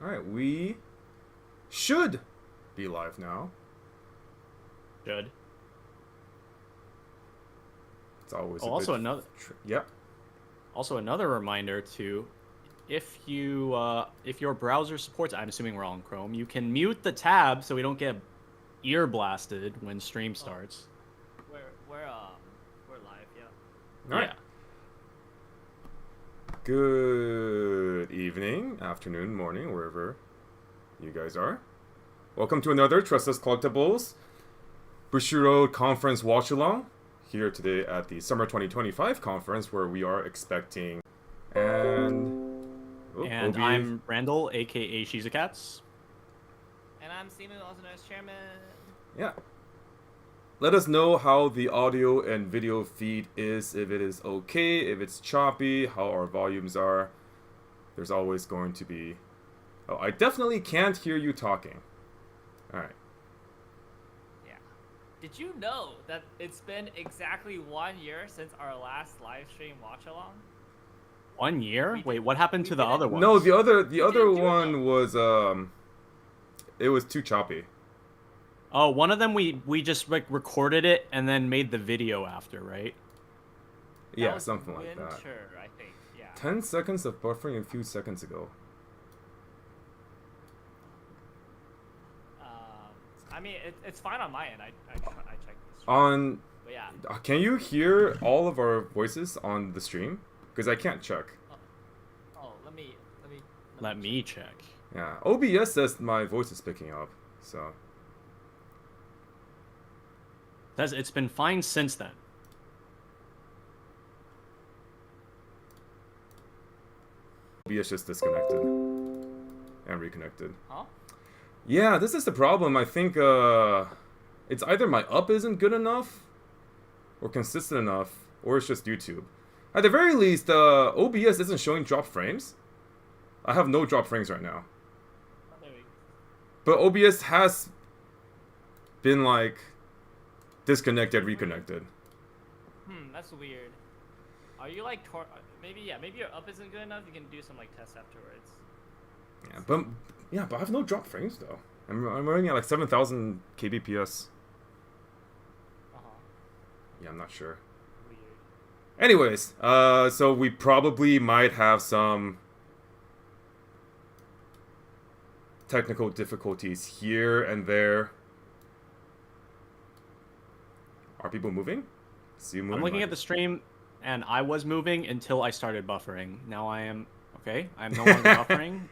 Alright, we should be live now. Should. It's always also another. Yep. Also another reminder to, if your browser supports, I'm assuming we're all in Chrome, you can mute the tab so we don't get ear blasted when stream starts. We're live, yeah. All right. Good evening, afternoon, morning, wherever you guys are. Welcome to another Tressa's Collectibles Bushiroad Conference Watchalong here today at the Summer 2025 conference, where we are expecting and I'm Randall, aka Shizakats. And I'm Simu, also known as Chairman. Yeah. Let us know how the audio and video feed is, if it is okay, if it's choppy, how our volumes are. There's always going to be... Oh, I definitely can't hear you talking. Alright. Yeah. Did you know that it's been exactly 1 year since our last live stream watch-along? 1 year? Wait, what happened to the other one? No, the other one was, it was too choppy. Oh, one of them we just like recorded it and then made the video after, right? Yeah, something like that. I think. Yeah. 10 seconds of buffering a few seconds ago. I mean, it's fine on my end. I checked this. On... But yeah. Can you hear all of our voices on the stream? Because I can't check. Oh, Let me check. Yeah, OBS says my voice is picking up, so... It's been fine since then. OBS just disconnected and reconnected. Huh? Yeah, this is the problem. I think it's either my up isn't good enough or consistent enough, or it's just YouTube. At the very least, OBS isn't showing drop frames. I have no drop frames right now. Oh, there we go. But OBS has been like disconnected, reconnected. That's weird. Are you like maybe your up isn't good enough? You can do some like tests afterwards. But I have no drop frames though. I'm running at like 7,000 kbps. Yeah, I'm not sure. Weird. Anyways, so we probably might have some technical difficulties here and there. Are people moving? I'm looking at the stream, and I was moving until I started buffering. Now I am okay. I am no longer buffering.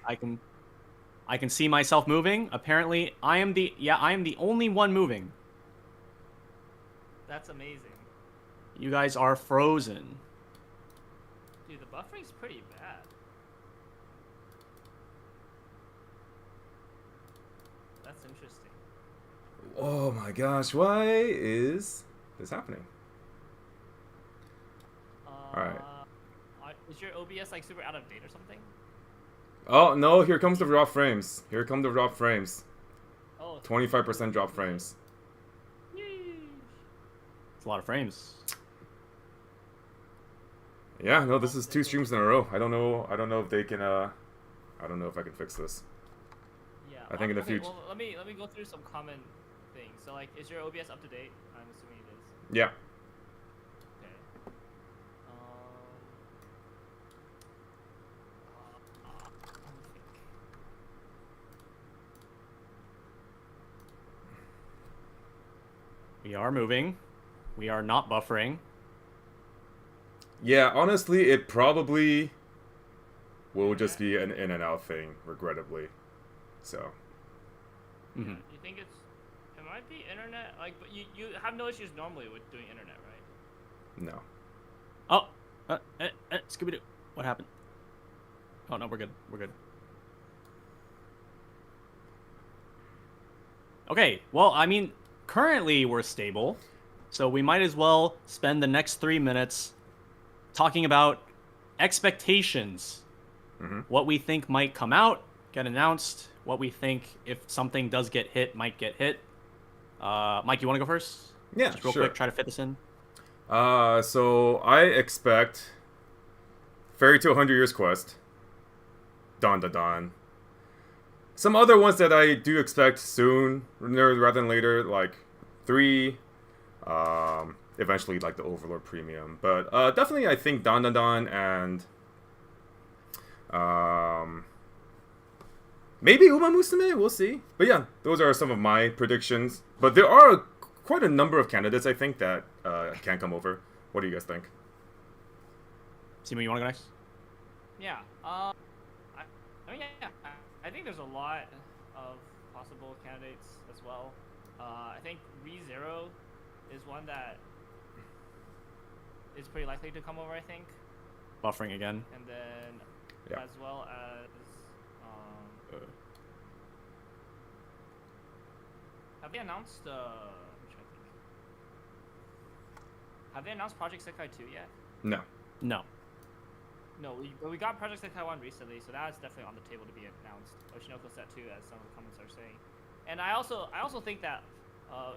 I can see myself moving. Apparently, I am the only one moving. That's amazing. You guys are frozen. Dude, the buffering's pretty bad. That's interesting. Oh my gosh, why is this happening? Alright. Is your OBS like super out of date or something? Oh no, here comes the drop frames. Here come the drop frames. Oh. 25% drop frames. It's a lot of frames. Yeah, no, this is 2 streams in a row. I don't know if they can I don't know if I can fix this. Yeah. I think in the future. Well, let me go through some common things. So like, is your OBS up to date? I'm assuming it is. Yeah. Okay. Let me think. We are moving. We are not buffering. Yeah, honestly, it probably will just be an in and out thing, regrettably. So. Mm-hmm. You think it might be internet? Like, but you have no issues normally with doing internet, right? No. Oh, Scooby-Doo. What happened? Oh no, we're good. We're good. Okay. Well, I mean, currently we're stable, so we might as well spend the next 3 minutes talking about expectations. Mm-hmm. What we think might come out, get announced. What we think, if something does get hit, might get hit. Mike, you want to go first? Yeah, just real sure. quick, try to fit this in. So I expect Fairy Tale 100 Years Quest, Dawn to Dawn, Some other ones that I do expect soon, rather than later, like 3, eventually like the Overlord Premium. But definitely I think Dan Dan Dan and maybe Uma Musume, we'll see. But yeah, those are some of my predictions. But there are quite a number of candidates, I think, that can come over. What do you guys think? Simo, you want to go next? Yeah. I think there's a lot of possible candidates as well. I think ReZero is one that is pretty likely to come over, I think. Buffering again. And then Yeah. as well as have they announced I'm trying to think. Have they announced Project Sekai 2 yet? No. No. No, we got Project Sekai 1 recently, so that's definitely on the table to be announced. Oshinoko Set 2, as some of the comments are saying. And I also think that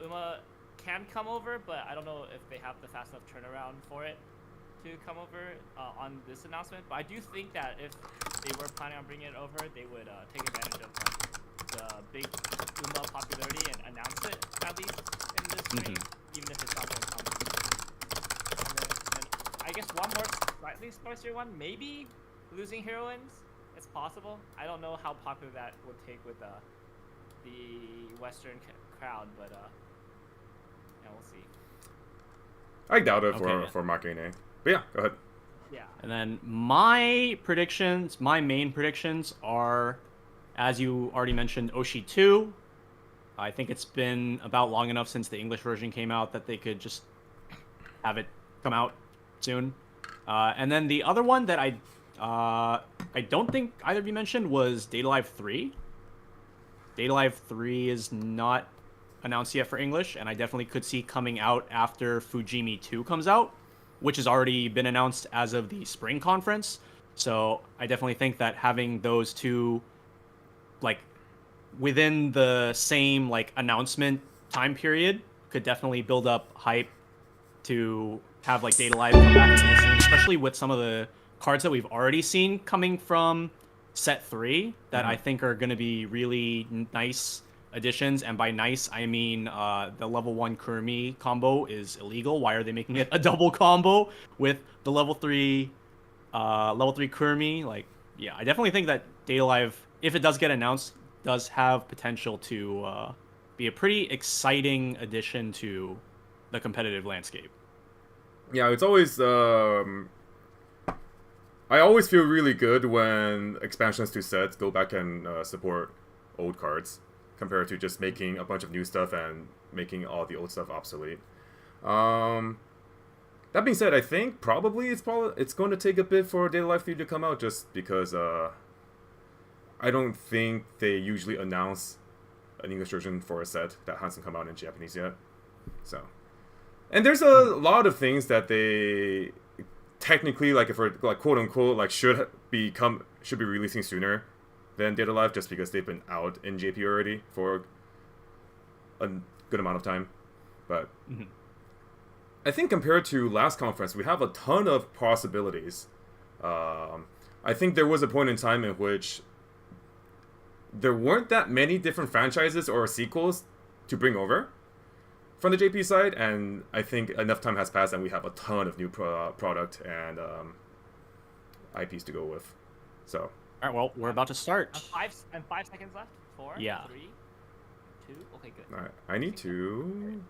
Uma can come over, but I don't know if they have the fast enough turnaround for it to come over on this announcement. But I do think that if they were planning on bringing it over, they would take advantage of the big Uma popularity and announce it at least in this stream, even if it's not going to come. And I guess one more slightly spicier one, maybe losing heroines. It's possible. I don't know how popular that would take with the Western crowd, but yeah, we'll see. I doubt it Okay. for Makine. But yeah, go ahead. Yeah. And then my main predictions are, as you already mentioned, Oshi 2. I think it's been about long enough since the English version came out that they could just have it come out soon. And then the other one that I don't think either of you mentioned was Data Live 3. Data Live 3 is not announced yet for English, and I definitely could see coming out after Fujimi 2 comes out, which has already been announced as of the spring conference. So I definitely think that having those two, like, within the same, like, announcement time period could definitely build up hype to have, like, Data Live come back into the scene, especially with some of the cards that we've already seen coming from Set 3 that I think are going to be really nice additions. And by nice, I mean the level 1 Kurumi combo is illegal. Why are they making it a double combo with the level 3 Kurumi? Like, yeah, I definitely think that Data Live, if it does get announced, does have potential to be a pretty exciting addition to the competitive landscape. Yeah, it's always I always feel really good when expansions to sets go back and support old cards, compared to just making a bunch of new stuff and making all the old stuff obsolete. That being said, I think probably it's going to take a bit for Data Life 3 to come out, just because I don't think they usually announce an English version for a set that hasn't come out in Japanese yet. So, and there's a lot of things that they technically, like, if we're like quote unquote, like, should be releasing sooner than Data Live, just because they've been out in JP already for a good amount of time. But I think compared to last conference, we have a ton of possibilities. I think there was a point in time in which there weren't that many different franchises or sequels to bring over from the JP side, and I think enough time has passed and we have a ton of new product and IPs to go with. So, All right, well, we're about to start. 5 seconds left. 4, Yeah. 3, 2. Okay, good. all right, I need to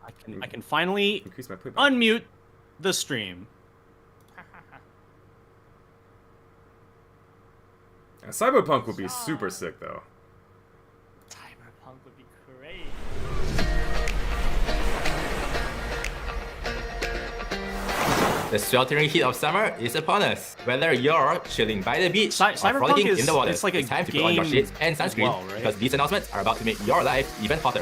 I can finally increase my playback. unmute the stream. And Cyberpunk would be super sick, though. Cyberpunk would be great. The sweltering heat of summer is upon us. Whether you're chilling by the beach or Cyberpunk frolicking is- in the water, it's like a time to put on your game shades and as sunscreen, well, right? because these announcements are about to make your life even hotter.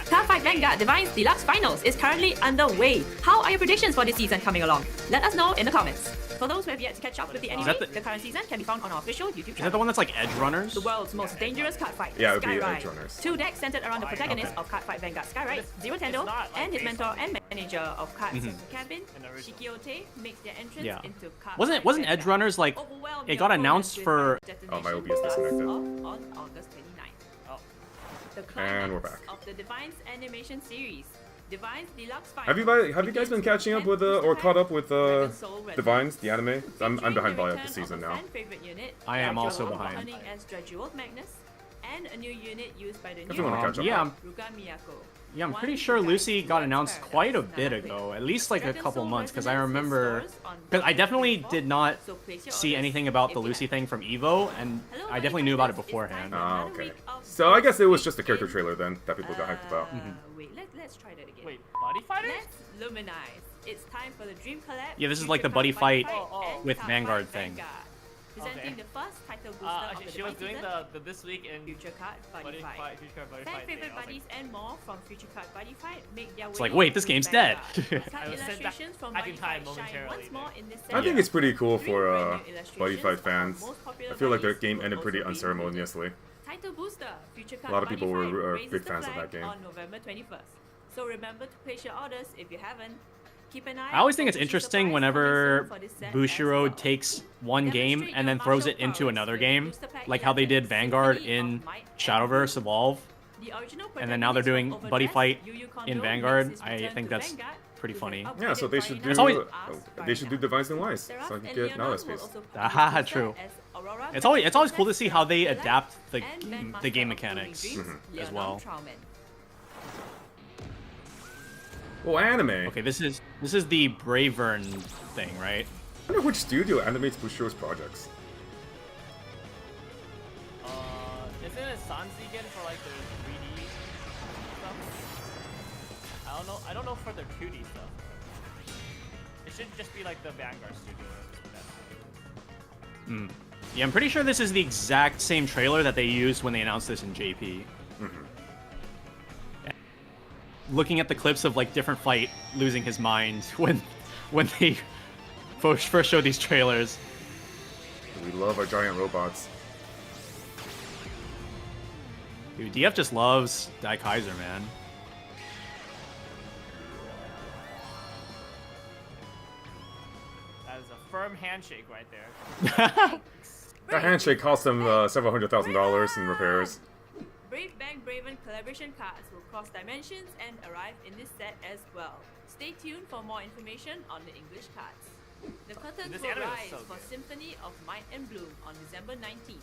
Cardfight Vanguard Divine's Deluxe Finals is currently underway. How are your predictions for this season coming along? Let us know in the comments. For those who have yet to catch up with the anime, that the current season can be found on our official YouTube Is that channel. the one that's like Edge Runners? The world's most dangerous card fight, Yeah, it would be Skyride. Edge Runners. 2 decks centered around the protagonist Okay. of Cardfight Vanguard Skyride, It's- Zero it's Tendo, not, like, and his based mentor on- and manager of cards, Kevin, An original. Shikiote, makes their entrance Yeah. into Cardfight Wasn't Edge Vanguard. Runners like Overwhelm it your got opponents announced with for detonation Oh, my OBS blasts disconnected. off on August 29th. The And we're climax back. of the Divine's animation series. Divine's Deluxe Have you guys been catching up with or caught up with Divines, the anime? I'm behind by this season now. I am also behind. As Jeweled Magnus, and a new unit used by the If you want to catch up. Yeah, Ruga Miyako. Yeah, I'm pretty sure Lucy got announced quite a bit ago, at least like a couple months, because I remember, because I definitely did not see anything about the Lucy thing from Evo, and I definitely knew about it beforehand. Oh, okay. So I guess it was just a character trailer then that people got hyped about. Wait, let's try that again. Wait, Body Fighters? Let's luminize. It's time for the Dream Collab. Yeah, this is like the buddy fight and with Top Vanguard 5 thing. Presenting Okay. the first title booster of the She was Divine doing season, the this week in Future Card Buddy Fight. Future Card Buddy Fan Fight thing. favorite I was buddies and more from Future Card Buddy Fight make their way. It's like, wait, this to game's dead. Vanguard. Card I was sent illustrations from back in Buddy time Fight shine momentarily once more in this I think set. it's pretty cool Three for brand new Buddy illustrations Fight of fans. our most popular I feel like the buddies game will ended also pretty be unceremoniously. Title booster, Future Card A lot of Buddy people were- Fight are raises big the fans of flag that game. on November 21st. So remember to place your orders if you haven't. Keep an eye I always out think for it's Future interesting Surprise whenever coming soon for this set as Bushiroad well. takes one game Demonstrate and then your throws martial it into prowess another with game, booster pack like how they did 11, Vanguard Symphony in of Might and Shadowverse Bloom. Evolve. The original And then now they're doing protagonist of Buddy Overdressed, Fight Yu Yu in Kondo Vanguard. makes his I return think to that's Vanguard pretty with funny. an Yeah, so they upgraded should do It's always- they should do Divines and Wise, so I Seraph can and get Leonard Nala will space. also Ah, participate true. as Aurora It's always cool to see how they Select adapt the and game Bandmaster of Uploading mechanics Dreams, as Leonard well. Trauman. Well, anime. Okay, this is the Bravern thing, right? I wonder which studio animates Bushiroad's projects. Isn't it Sanzigen for like their 3D stuff? I don't know for their 2D stuff. It should just be like the Vanguard studio. Yeah, I'm pretty sure this is the exact same trailer that they used when they announced this in JP. Looking at the clips of like different fight losing his mind when they first showed these trailers. We love our giant robots. Dude, DF just loves Dai Kaiser, man. That is a firm handshake right there. That handshake cost them several $100,000 in repairs. Brave Bang Braven collaboration cards will cross dimensions and arrive in this set as well. Stay tuned for more information on the English cards. The curtains This will anime is rise so for good. Symphony of Might and Bloom on December 19th.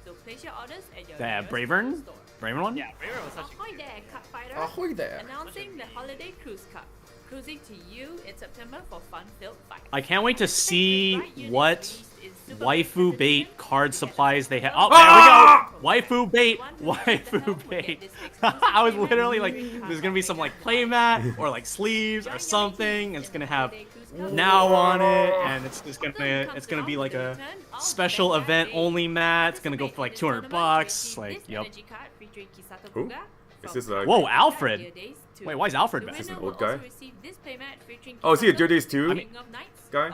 So place your orders at your The nearest Bravern? store. Bravern one? Yeah, Braver was such a Ahoy cute. there, Cup Fighter! Ahoy there! Announcing the Holiday Cruise Cup. Cruising to you in September for fun-filled fights. I can't wait to see what Super waifu Edition bait card with supplies they have. Vanguard. Oh, there we go! Waifu bait! Waifu bait! I was literally like, there's gonna be some like playmat or like sleeves or something. It's gonna have now on it, and it's gonna be like a special event only mat. It's gonna go for like $200. Like, yep. Who? Is this Whoa, Alfred! Wait, why is Alfred back? Is this an old guy? Oh, is he a Dear Days 2 guy?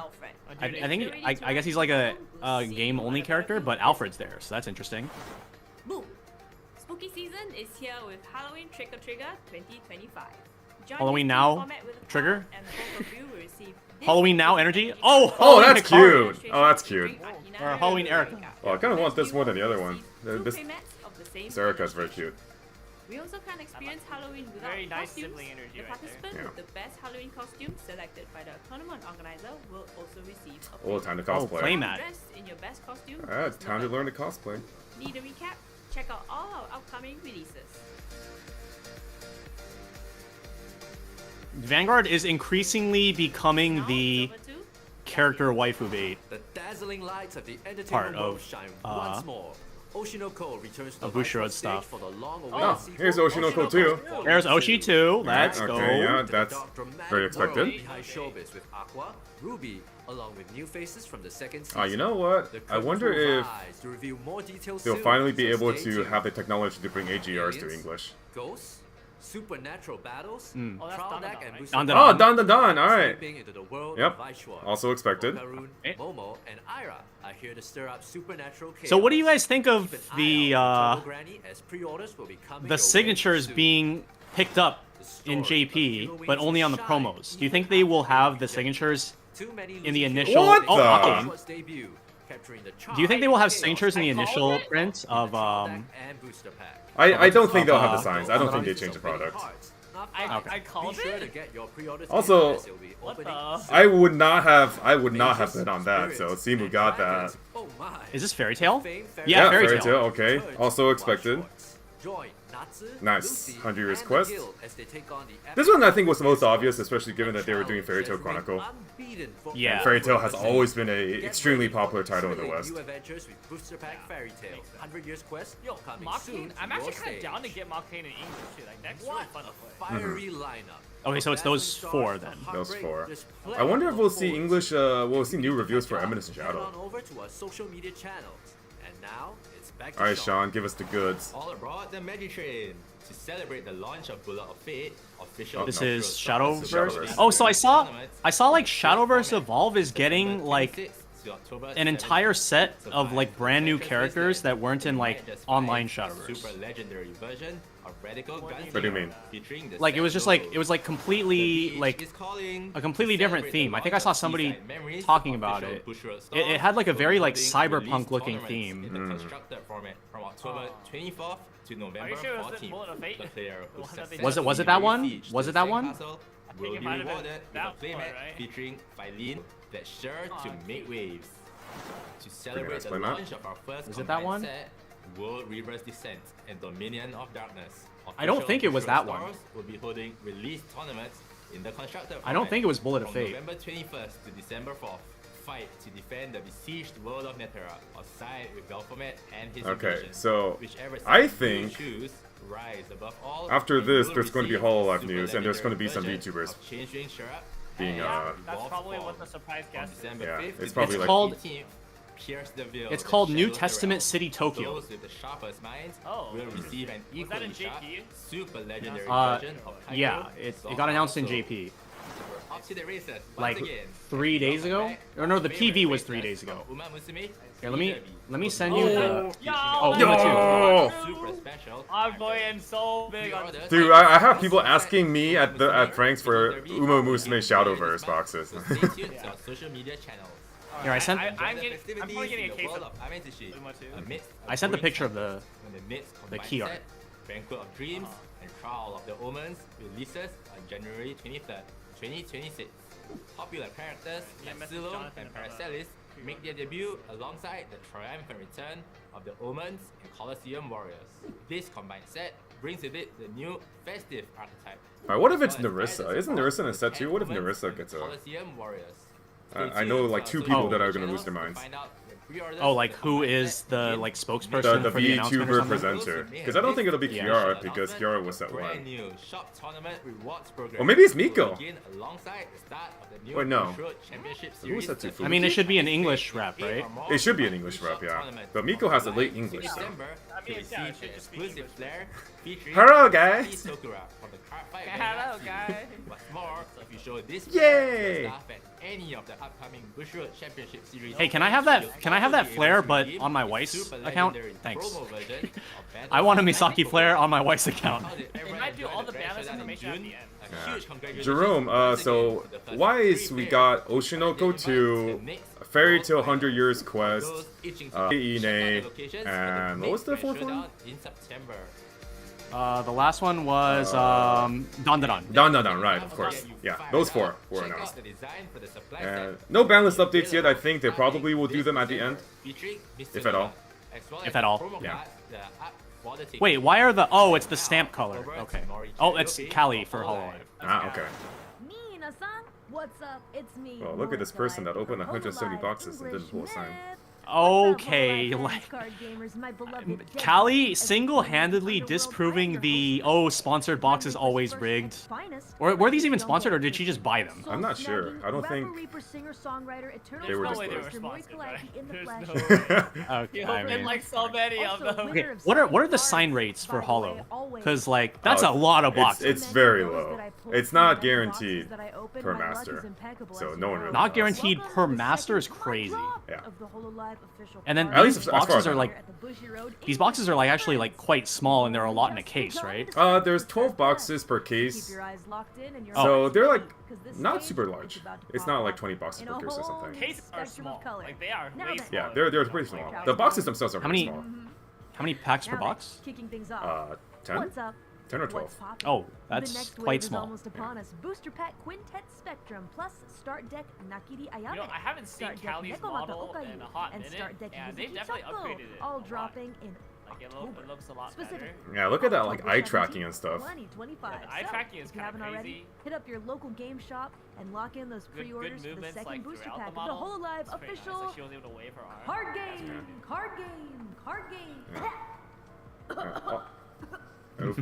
I think I guess he's like a game only character, but Alfred's there, so that's interesting. Boom! Spooky season is here with Halloween Trick or Trigger 2025. Join Halloween this Now new format with a Trigger? card, and both of you will receive this Halloween Now special energy? energy Oh, card. Oh, Halloween that's card. cute. Oh, that's cute. Or Halloween Erica. Well, I kind of want this more than the other one. Two This payments of the same Erica's very illustration. cute. We also can experience Halloween without Very nice costumes. sibling energy The right there. participant Yeah. with the best Halloween costume selected by the tournament organizer will also receive a Oh, time to Oh, cosplay. playmat. Dress in your best costume. Alright, this time to November. learn to cosplay. Need a recap? Check out all our upcoming releases. Vanguard is increasingly becoming Now the it's over to character waifu bait. The dazzling lights of the entertainment Part world of, shine once more. Oshinoko returns to of the Bushiroad Weiß Schwarz stage stuff. for the long-awaited Oh, sequel, here's Oshinoko too. There's Oshi too. Let's okay, go. yeah. to the that's dark, dramatic very expected. world behind showbiz with Aqua, Ruby, along with new faces from the second season. You know what? The I curtains wonder will if rise to reveal more details they'll soon, finally be so able stay to tuned. have the technology to bring AGRs to Aliens, English. Ghosts, supernatural battles, Oh, that's Trial Dandadan, Deck and right? Bushiroad Dandadan. Oh, Don the Don. All right. slipping into the world Yep. of Weiß Schwarz. Also expected. Macaroon, Eh. Momo, and Ira are here to stir up supernatural chaos. So what do you guys think of Keep an the eye out for Turbo Granny as pre-orders will be coming your the way signatures soon. being picked up The in story of JP, Halloween but only on the shine. promos? Do you think they will have the signatures Too many in the loose initial? What Oh, the? okay. Schwarz debut. capturing the Do you think they will have chaos, signatures in the I called initial it. print of and booster pack. I don't think they'll have the Uh, signs. I don't think they change the product. I called Be sure to it. get your pre-orders Also, in as it'll be What opening the? I would not have bet on that. So Simu got that. Oh my. Is this Fairy Tail? Fame Yeah, Yeah, Fairy Fairy Tail. Tail. Okay, Purge, also Weiß expected. Schwarz. Join Natsu, Nice. Lucy, 100 Years and Quest. the Guild as they take on the This one I think was the most obvious, especially given that they were doing Fairy Tail Chronicle. Yeah. Fairy Tail has always been a extremely popular title in the West. New adventures with booster pack Fairy Tail. 100 Years Quest. Yo, coming Marcane. soon I'm to actually your kind of down to stage. get Marcane in English too. Like that's really What fun to a play. fiery lineup. Okay, so it's those four then. Those four. There's I wonder if we'll see plenty English. We'll see new reviews for Eminence Head Shadow. on over to our social media channels. And now it's back to All right, Sean, give us the goods. All aboard the Magic Train to celebrate the launch of Bullet of Fate, official. Oh, This no. is This is Shadowverse. Shadowverse. Oh, so I saw like Shadowverse Evolve is getting like an entire set of like brand new characters that weren't in like online Shadowverse. Super legendary version of Radical Gunslinger. What do you mean? Featuring the Like it was just like it was like completely like a completely different theme. I think I saw somebody talking about it. It had like a very like cyberpunk looking theme. In the constructed format from October 24th to November Are you sure it was the 14th. Bullet of Fate? The player who The one that they successfully Was it that one? sieged Was the it that Sand one? Castle think will it be might have been rewarded with that a playmat one, right? featuring Filene that's sure to make waves. To celebrate nice the playmat. launch of our first Is it that combined one? set, World Reverse Descent and Dominion of Darkness. I don't think it was that one. Stores will be holding release tournaments in the constructed I don't format think it was Bullet of from Fate. November 21st to December 4th. Fight to defend the besieged world of Netera or side with Belphomet and his Okay, invasion. so Whichever side I you think choose, rise above all, after and this, you'll there's going to be receive Hololive super news, and there's going to be some legendary VTubers version of Changeling Sharp being, and That's Evolved probably Form. what the surprise From guest is. December Yeah, 5th it's to probably December like- 18th, pierce the veil It's that called New shadows Testament around. City Tokyo. Those with the sharpest minds Oh. will receive an Was that in equally sharp, JP? super legendary Uh, version of yeah, Taiko, it Zorba got announced in also. JP Up to the races, like once again. 3 days ago. Welcome back, Or no, the favorite PV was race 3 days test ago. from Uma Musume, Here, Derby. let me send you the. Yo, Oh, that's Uma Yo! Super special. I'm going so big on Pre-orders Dude, I have people asking me at Frank's for Uma Musume Shadowverse boxes. So stay tuned to our social media channels. Here, I sent. I'm Join the getting- I'm probably getting a festivities in case the of world Amethyst, Uma too. amidst I sent the growing picture of the. success. When the next the combined key art. set, Banquet of Dreams and Trial of the Omens releases on January 23rd, 2026. Popular characters Yeah, like message Silo Jonathan and about Paracelsus make their debut alongside the triumphant return of the Omens and Colosseum Warriors. This combined set brings with it the new festive archetype. Alright, what if it's as well as Narissa? added Isn't support Narissa in a for set the too? What if 10 Omens Narissa and gets a- Colosseum Warriors? I know like two people that are gonna lose their minds. Oh, like who is the like spokesperson The for the announcement or VTuber something? presenter. Because I don't think it'll be Yeah. Kiara, because Kiara was set Brand one. new shop tournament rewards program. Or maybe it's Miko. will begin alongside the start of the new Wait, no. Bushiroad Championship Who series. was that to I mean, it should be an English rep, right? It should be an English rep, yeah. But Miko has a late English, so. December, I mean, to yeah, it receive should an just be exclusive English. flair featuring Hello, Saki guys. Sakura from the Card Fight Hello, Vanguard guys. series. What's more, if you show this Yay! stuff at any of the upcoming Bushiroad Championship series, Hey, can I have that? you'll Can I have also that be able flare, to but redeem on my the Weiß super account? legendary Thanks. promo version of Battle I want a of Misaki Pokemon. flare on my Weiß account. How did They everyone might do enjoy all the grand balance showdown in information at June? the end. A huge congratulations Jerome, once so again to the first Wise, three we players. got Oshinoko to Fairy Tail 100 Years Quest, Those itching to Ine, check out the locations for the and what was the next fourth Grand one? Showdown in September. The last one was Dandadan. Dandadan, right, of course. Yeah, those four were Check out announced. the design for the supply And set. no ban list updates yet. I think they probably will do them at the end. Featuring Mr. If at all. As well If as at all, promo yeah. cards that are up for the taking. Wait, why are the? Oh, it's the stamp color. Okay. Oh, it's Kali for Hololive. Ah, okay. Mina-san, what's up? It's me. Well, look at this person that Hololive opened from 170 Hololive boxes and didn't English pull a sign. Myth. Okay, What's up, Hololive like card gamers, my beloved Kali dead single-handedly underworld disproving treasure the host. oh sponsored box is always rigged. Or were these even sponsored, or did she just buy them? I'm not sure. I don't think they were There's no way they were disclosed. sponsored, right? There's no way. Okay, You I opened mean, like so many of them. okay. What are the sign rates for Holo? Because like that's Oh, a lot of boxes. It's very low. It's not guaranteed per master, so no one really Not knows. guaranteed per master is crazy. Yeah. And then At least these as far as boxes I are know. like these boxes are like actually like quite small and they're a lot in a case, right? There's 12 boxes per case. Oh. So they're like not super large. It's not like 20 boxes per case or something. Cases are small. Like they are way small. Yeah, they're pretty small. The boxes themselves are How pretty many- small. How many packs per box? Kicking things off. 10? What's up? 10 or 12. What's poppin'? Oh, The that's next quite wave is small. almost upon us. Booster Pack Quintet Spectrum plus Start Deck Nakiri Ayame. You know, I haven't seen Start Deck Cali's Nekomata model Okayu in a hot and minute, Start Deck and they've Yuzuki definitely Shuffle, upgraded it all a lot. dropping in Like it October. looks a lot Specifically. better. Yeah, look at that like October eye 17th, tracking and stuff. 2025. Yeah, the eye So, tracking is if you kinda haven't already, crazy. hit up your local game shop and lock in those Good pre-orders for the movements second like booster throughout pack the of the model. Hololive It's pretty nice. official Like she was able to wave her arm. card That's game, good. card game, card game.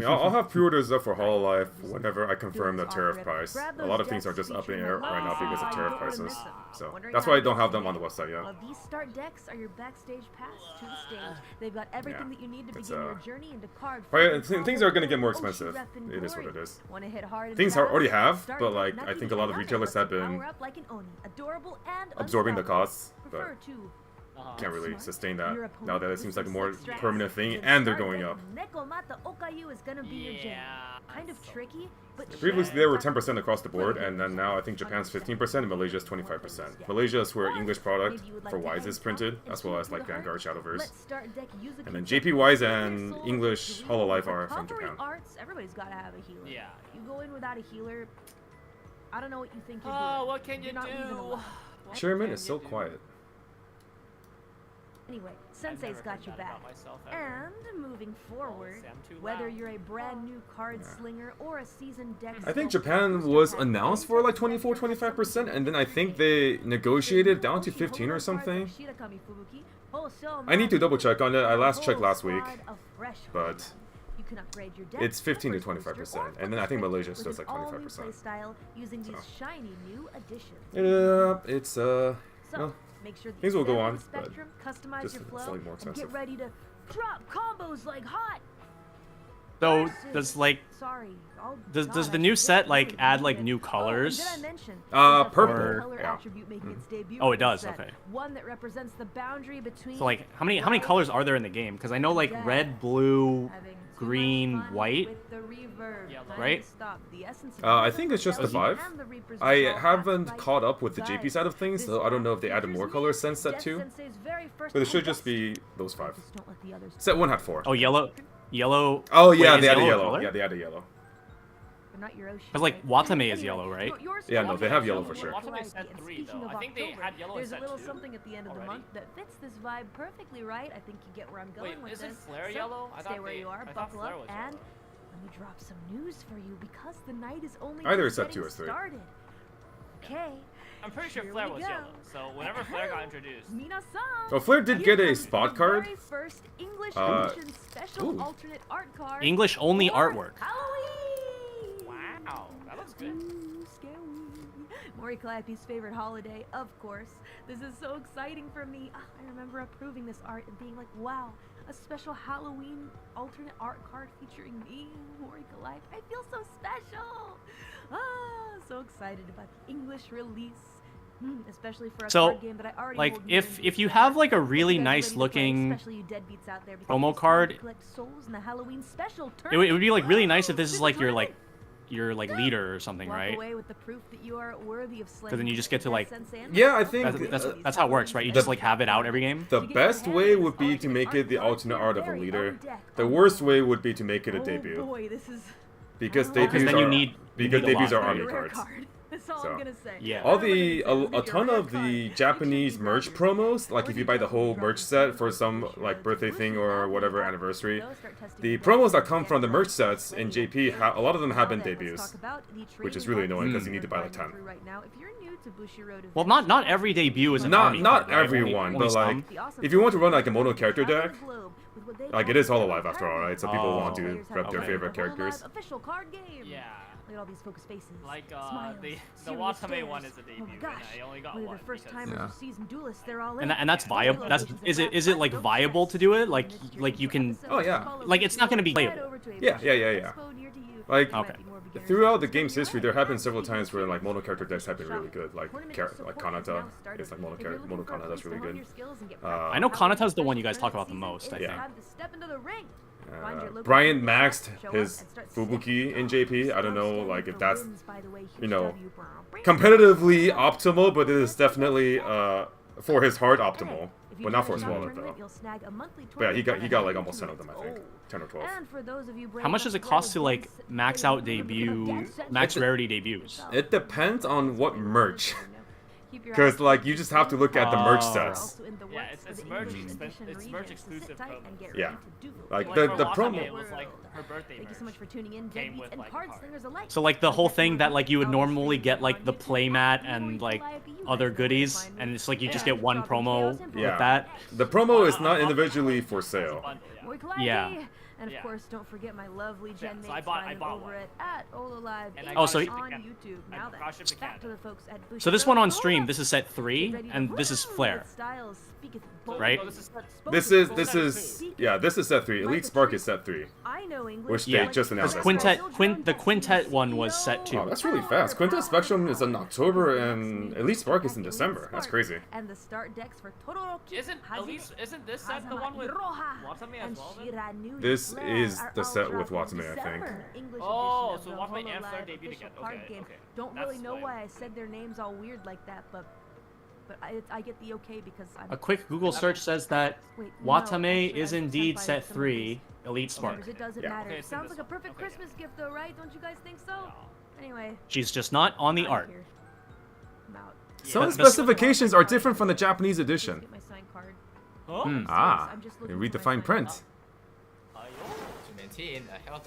I'll have pre-orders up for Hololive whenever I confirm the tariff price. A lot of things are just up in the air right now because of tariff prices. So that's why I don't have them on the website yet. Well, these start decks are your backstage pass to the stage. They've got everything Yeah, that you need to it's, begin your journey into card. Things are going to get more expensive. It is what it is. Want to hit hard in Things the already battle? have, Start but Deck like I Nakiri think a lot of Ayame retailers lets you have been power up like an Oni, adorable and absorbing the unstoppable. costs, but Prefer to can't really Smart. sustain that Your now that it opponent seems like a loses more 6 strats. permanent thing, Then and they're Start going Deck up. Nekomata Okayu is gonna be your jam. Yeah. Kind of tricky, but Previously they were 10% across the board, and then now I think Japan's 15% and Malaysia's 25%. Malaysia is where English product for Weiß is printed, as well as like Vanguard, Shadowverse. Let's start Deck Yuzuki And then Shuffle. JP Wise Your and soul English is Hololive bleeding. are from Recovery Japan. Arts, everybody's gotta have a healer. Yeah. You go in without a healer, I don't know what you think you're Oh, doing. what can you You're not leaving do? alive. What Chairman can is so you do? quiet. Anyway, I've Sensei's never got heard your that back. about myself ever. And moving forward, Sam, too whether loud. you're a brand new card slinger or a seasoned deck I think sculptor, Japan Booster was Pack announced for like 24, 25%, and then I think they negotiated down to 15 or something. I need to double check on it. I last checked last week, but it's 15 to 25%, and then I think Malaysia still like 25%. Using these shiny new additions. Yeah, it's So, well, make sure that things you will go stay on, the but spectrum, customize just your flow, slightly more and get expensive. ready to drop combos like hot. So Versus- does like Sorry. Oh, does God, does the I new forget set who like was add doing like it. new Oh, and colors? did I mention, Uh, there's a purple, fourth color yeah. attribute making its debut Oh, for it the does, set. okay. One that represents the boundary between So like how many colors are there in the game? Because I know like red, blue, having too green, much fun white. with the reverb. Yellow. Time Right? to stop. The essence of I the think it's just the rebellion 5. and the Reaper's I resolve haven't fight. caught up with the JP Guys, side of things, this so I don't know if they act added more features colors me, since set Death 2. Sensei's very first But it should and just best. be those 5. Just don't let the others Set 1 had 4. Oh, yellow. Oh Wait, yeah, is they added yellow a yellow. color? Yeah, they added yellow. They're not your ocean, Because like right? Watame is Anyway, yellow, right? yours Yeah, is no, they have yellow for sure. Watame said And 3 speaking though. of I think they October, had yellow in there's set a little 2 something at the end of the already. month that fits this vibe perfectly right. I think you get where I'm going Wait, with isn't this. Flare So, yellow? I stay thought where they- you are, I thought buckle Flare up, was and yellow. let me drop some news for you because the night is only Either just set 2 getting or 3. started. Okay. I'm pretty sure Here Flare we was go. yellow. So whenever Flare got introduced, Minasan. Oh, Flare did Here get a comes spot the card. very first English Uh, edition special ooh. alternate art card. English only for artwork. Halloween. wow, that looks good. Ooh, scary. Mori Calliope's favorite holiday, of course. This is so exciting for me. I remember approving this art and being like, wow, a special Halloween alternate art card featuring me, Mori Calliope. I feel so special. So excited about the English release. Especially for a So, card game that I already like hold near and if dear you to my have heart. like a Hope you really guys are nice ready to play, looking especially you deadbeats out there, because promo it's time to card, collect souls in the Halloween special it would be like really nice if this This is like your great. leader or something, Walk right? away with the proof that you are worthy of Because then you just get to like Yeah, I think that's how it works, right? You just like have it out every game. the best way would be to make it the alternate art of a leader. The worst way would be to make it a Oh debut, boy, this is because Oh, 'cause debuts then you are need- because you need a debuts lot. are army a rare cards. card. That's all So, I'm gonna say. yeah. All I don't know the what I'm gonna a say. ton Rare of the card. Japanese It should be merch that promos, good. like if you buy the whole merch set for some like birthday thing or whatever anniversary, the promos that come from the merch sets in JP, a lot of them have been debuts, which is really annoying because you need to buy like 10. Well, not every debut is an Not army not card, right? everyone, Only but like some. if you want to run like a mono character deck, like it is Hololive after all, right? So people want to Oh, rep their okay. favorite characters. Official card game. Yeah. Look at all these focus faces. Like Smiles, the serious Watame stares. one is a debut, Oh and gosh. I only got Whether one. they're first because- timers Yeah. or seasoned duelists, they're all in. And that's viable. That's is it viable to do it? Like you can Oh, yeah. like it's not gonna be playable. Yeah. Like Okay. throughout the game's history, there have been several times where like mono character decks have been really good. Like Kanata, it's like mono Kanata that's really good. I know Kanata's the one you guys talk about the most. I think. Brian maxed his Fubuki in JP. I don't know, like if that's, you know, competitively optimal, but it is definitely for his heart optimal, but not for his wallet though. But yeah, he got like almost 10 of them, I think, 10 or 12. How much does it cost to like max out debut, max rarity debuts? It depends on what merch. Because like you just have to look at the merch sets. Yeah, it's merch exclusive promo. Yeah, like the promo. Was like her birthday merch. Thank you so much for tuning in. Came with like cards. So like the whole thing that like you would normally get like the playmat and like other goodies, and it's like you just get one promo with that. The promo is not individually for sale. Yeah. And of course, don't forget my lovely Gen mates I bought over one. at Hololive. Oh, so on YouTube. Now then, back to the folks at so this one on stream, this is set 3, and this is Flare, right? This is set 3. Elite Spark is set 3, I know English. which they just announced. The Quintet one was set 2. Oh, that's really fast. Quintet Spectrum is in October and Elite Spark is in December. That's crazy. And the start decks for Todoroki. Isn't this set the one with Watame as well? Then? This is the set with Watame, I think. Oh, so Watame and Flare debut together. Okay. Don't really know why I said their names all weird like that, but I get the okay because I'm... A quick Google search says that Watame is indeed set 3, Elite Spark. It doesn't matter. It sounds like a perfect Christmas gift though, right? Don't you guys think so? Anyway. She's just not on the art. Some specifications are different from the Japanese edition. Get my signed card. You read the fine print.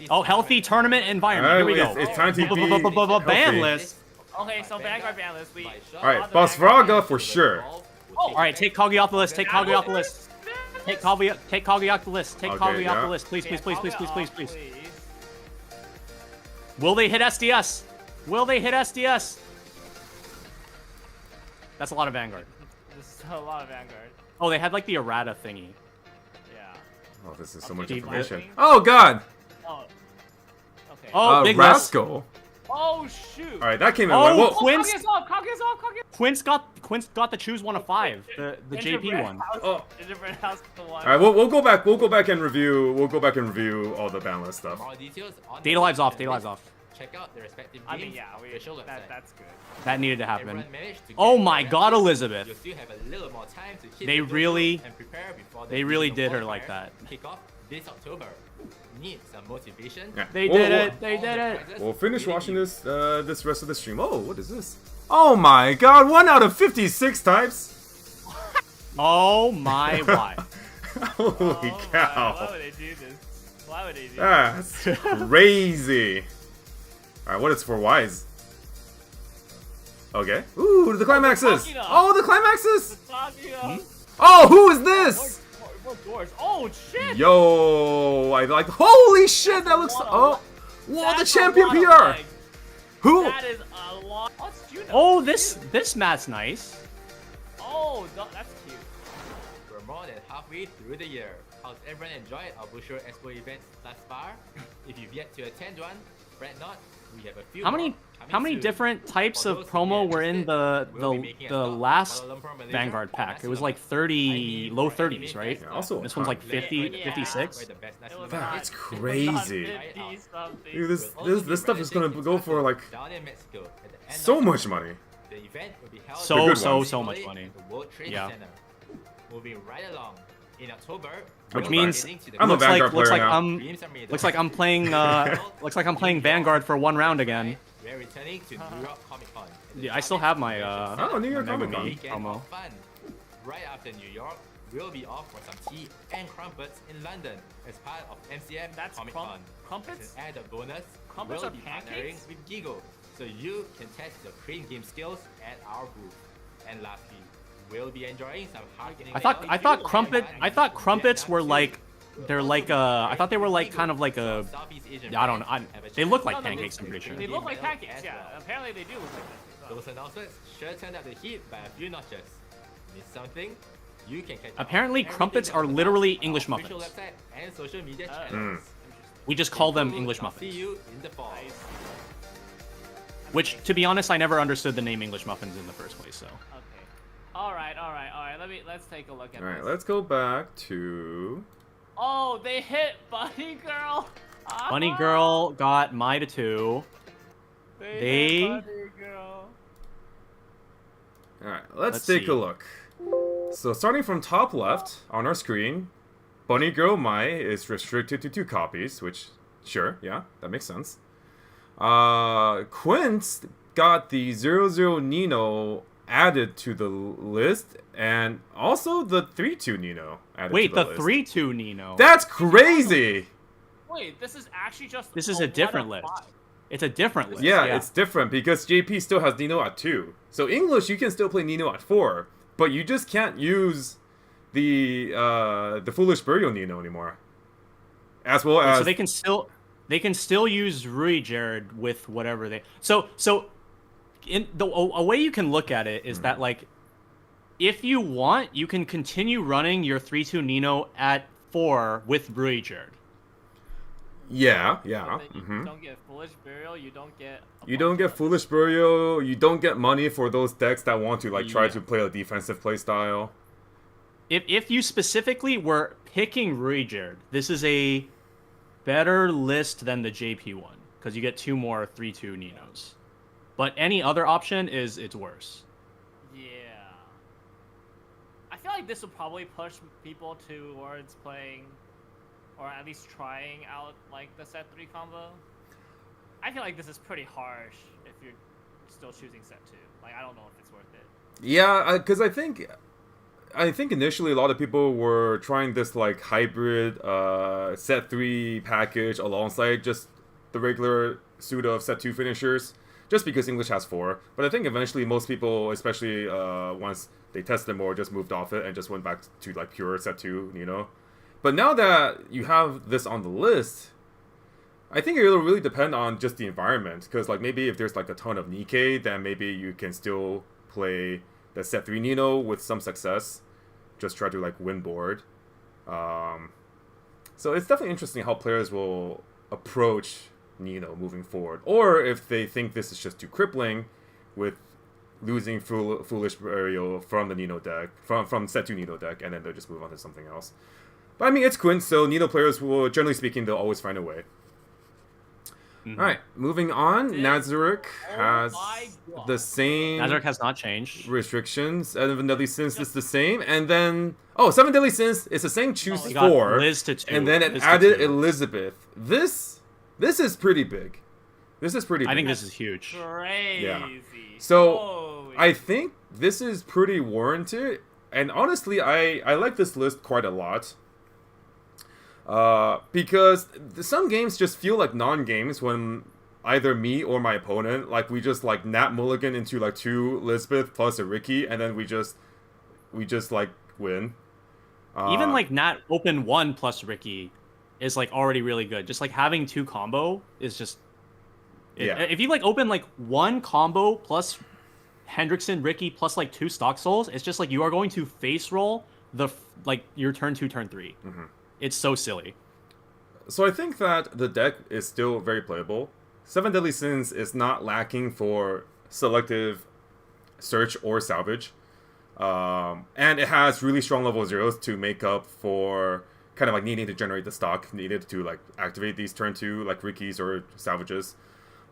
Oh, healthy tournament environment. Here we go. It's time to be ban list. Okay, so Vanguard ban list. Alright, Basraga for sure. Alright, take Kagi off the list. Take Kagi off the list. Take Kagi off the list. Take Kagi off the list. Please. Will they hit SDS? Will they hit SDS? That's a lot of Vanguard. This is a lot of Vanguard. Oh, they had like the errata thingy. Yeah. Oh, this is so much information. Oh god! Oh. Okay. Oh, big Rascal. Oh shoot! All right, that came in. Oh, Quince off. Quince got the choose one of 5, the JP one. Oh. Different house to one. All right, we'll go back. We'll go back and review. We'll go back and review all the ban list stuff. Data lives off. Check out the respective I mean, games yeah, that's good. That needed to happen. Oh my God, Elizabeth! You still have a little more time to hit They the really, and prepare before they really did her like that. Kick off this October. Need some motivation? Yeah. They did it. They did it. We'll finish watching this this rest of the stream. Oh, what is this? Oh my God! 1 out of 56 types. Oh my why? Holy cow! Why would they do this? Why would they do That's crazy. All right, what is for Wise? Okay. Ooh, the climaxes. Oh, the climaxes. Oh, who is this? Oh shit! Yo, I like. Holy shit, that looks. Oh, whoa, the champion PR. Who? That is a lot. Oh, this mat's nice. Oh, that's cute. We're more than halfway through the year. How's everyone enjoyed our Bushiroad Expo events thus far? If you've yet to attend one, fret not. We have a few How many different types of promo were in the last Vanguard pack? It was like 30, low 30s, right? Yeah, also, this one's like 50, 56. That's crazy. Dude, this stuff is gonna go for like so much money. So much money. Yeah. Moving right along in October. Which means I'm a Vanguard looks player like now. looks like I'm playing looks like I'm playing Vanguard for one round again. We're returning to New York Comic Con. Yeah, I still have my New York Comic Con promo. Right after New York, we'll be off for some tea and crumpets in London as part of MCM Comic Con. Crumpets? As an added bonus, Crumpets we'll are be pancakes? partnering with Gigo, so you can test your crane game skills at our booth. And lastly, we'll be enjoying some hard-hitting. I thought crumpets were like. They're like I thought they were like kind of like a. They look like pancakes. I'm pretty sure. They look like pancakes. Yeah, apparently they do look like pancakes. Those announcements sure turned up the heat by a few notches. Miss something? You can catch Apparently, crumpets are literally English muffins. And social media channels. We just call them English muffins. See you in the fall. Which, to be honest, I never understood the name English muffins in the first place. So. Okay. All right. Let's take a look at All right, this. let's go back to. Oh, they hit Bunny Girl. Bunny Girl got my to 2. They hit Bunny Girl. All right, let's Let's take see. a look. So starting from top left on our screen, Bunny Girl Mai is restricted to 2 copies, which, sure, yeah, that makes sense. Quince got the 00 Nino added to the list, and also the 3-2 Nino added Wait, to the the list. 3-2 Nino. That's crazy! Wait, this is actually just. This is a different list. It's a different list. Yeah, it's different because JP still has Nino at 2. So English, you can still play Nino at 4, but you just can't use the Foolish Burial Nino anymore. As well as So they can still use Rui Jared with whatever they. So in a way you can look at it is that like, if you want, you can continue running your 3-2 Nino at 4 with Rui Jared. yeah. You don't get Foolish Burial. You don't get. You don't get Foolish Burial. You don't get money for those decks that want to like try Yeah. to play a defensive playstyle. If you specifically were picking Rui Jared, this is a better list than the JP one because you get 2 more 3-2 Ninos. But any other option it's worse. Yeah. I feel like this will probably push people towards playing, or at least trying out like the set 3 combo. I feel like this is pretty harsh if you're still choosing set 2. Like I don't know if it's worth it. Yeah, because I think initially a lot of people were trying this like hybrid set 3 package alongside just the regular suit of set 2 finishers, just because English has 4. But I think eventually most people, especially once they tested more, just moved off it and just went back to like pure set 2, you know. But now that you have this on the list, I think it'll really depend on just the environment. Because like maybe if there's like a ton of Nikkei, then maybe you can still play the set 3 Nino with some success. Just try to like win board. So it's definitely interesting how players will approach Nino moving forward. Or if they think this is just too crippling with losing Foolish Burial from the Nino deck, from set 2 Nino deck, and then they'll just move on to something else. But I mean, it's Quince, so Nino players will, generally speaking, they'll always find a way. Mhm. Alright, moving on. Nazarick has my God. the same Nazarick has not changed. restrictions. 7 Deadly Sins is the same. And then... Oh, 7 Deadly Sins is the same. Choose He got 4. Liz to 2. And then it Liz to added 2. Elizabeth. This is pretty big. This is pretty big. I think this is huge. Crazy. So, Holy I think this is pretty warranted. And honestly, I like this list quite a lot. Because some games just feel like non-games when either me or my opponent, like we just like Nat Mulligan into like 2 Elizabeth plus a Ricky, and then we just like win. Even like Nat open 1 plus Ricky is like already really good. Just like having 2 combo is just Yeah. If you like open like 1 combo plus Hendrickson, Ricky plus like 2 stock souls, it's just like you are going to face roll like your turn 2, turn 3. Mm-hmm. It's so silly. So I think that the deck is still very playable. 7 Deadly Sins is not lacking for selective search or salvage. And it has really strong level 0s to make up for kind of like needing to generate the stock needed to like activate these turn 2 like Rickies or salvages.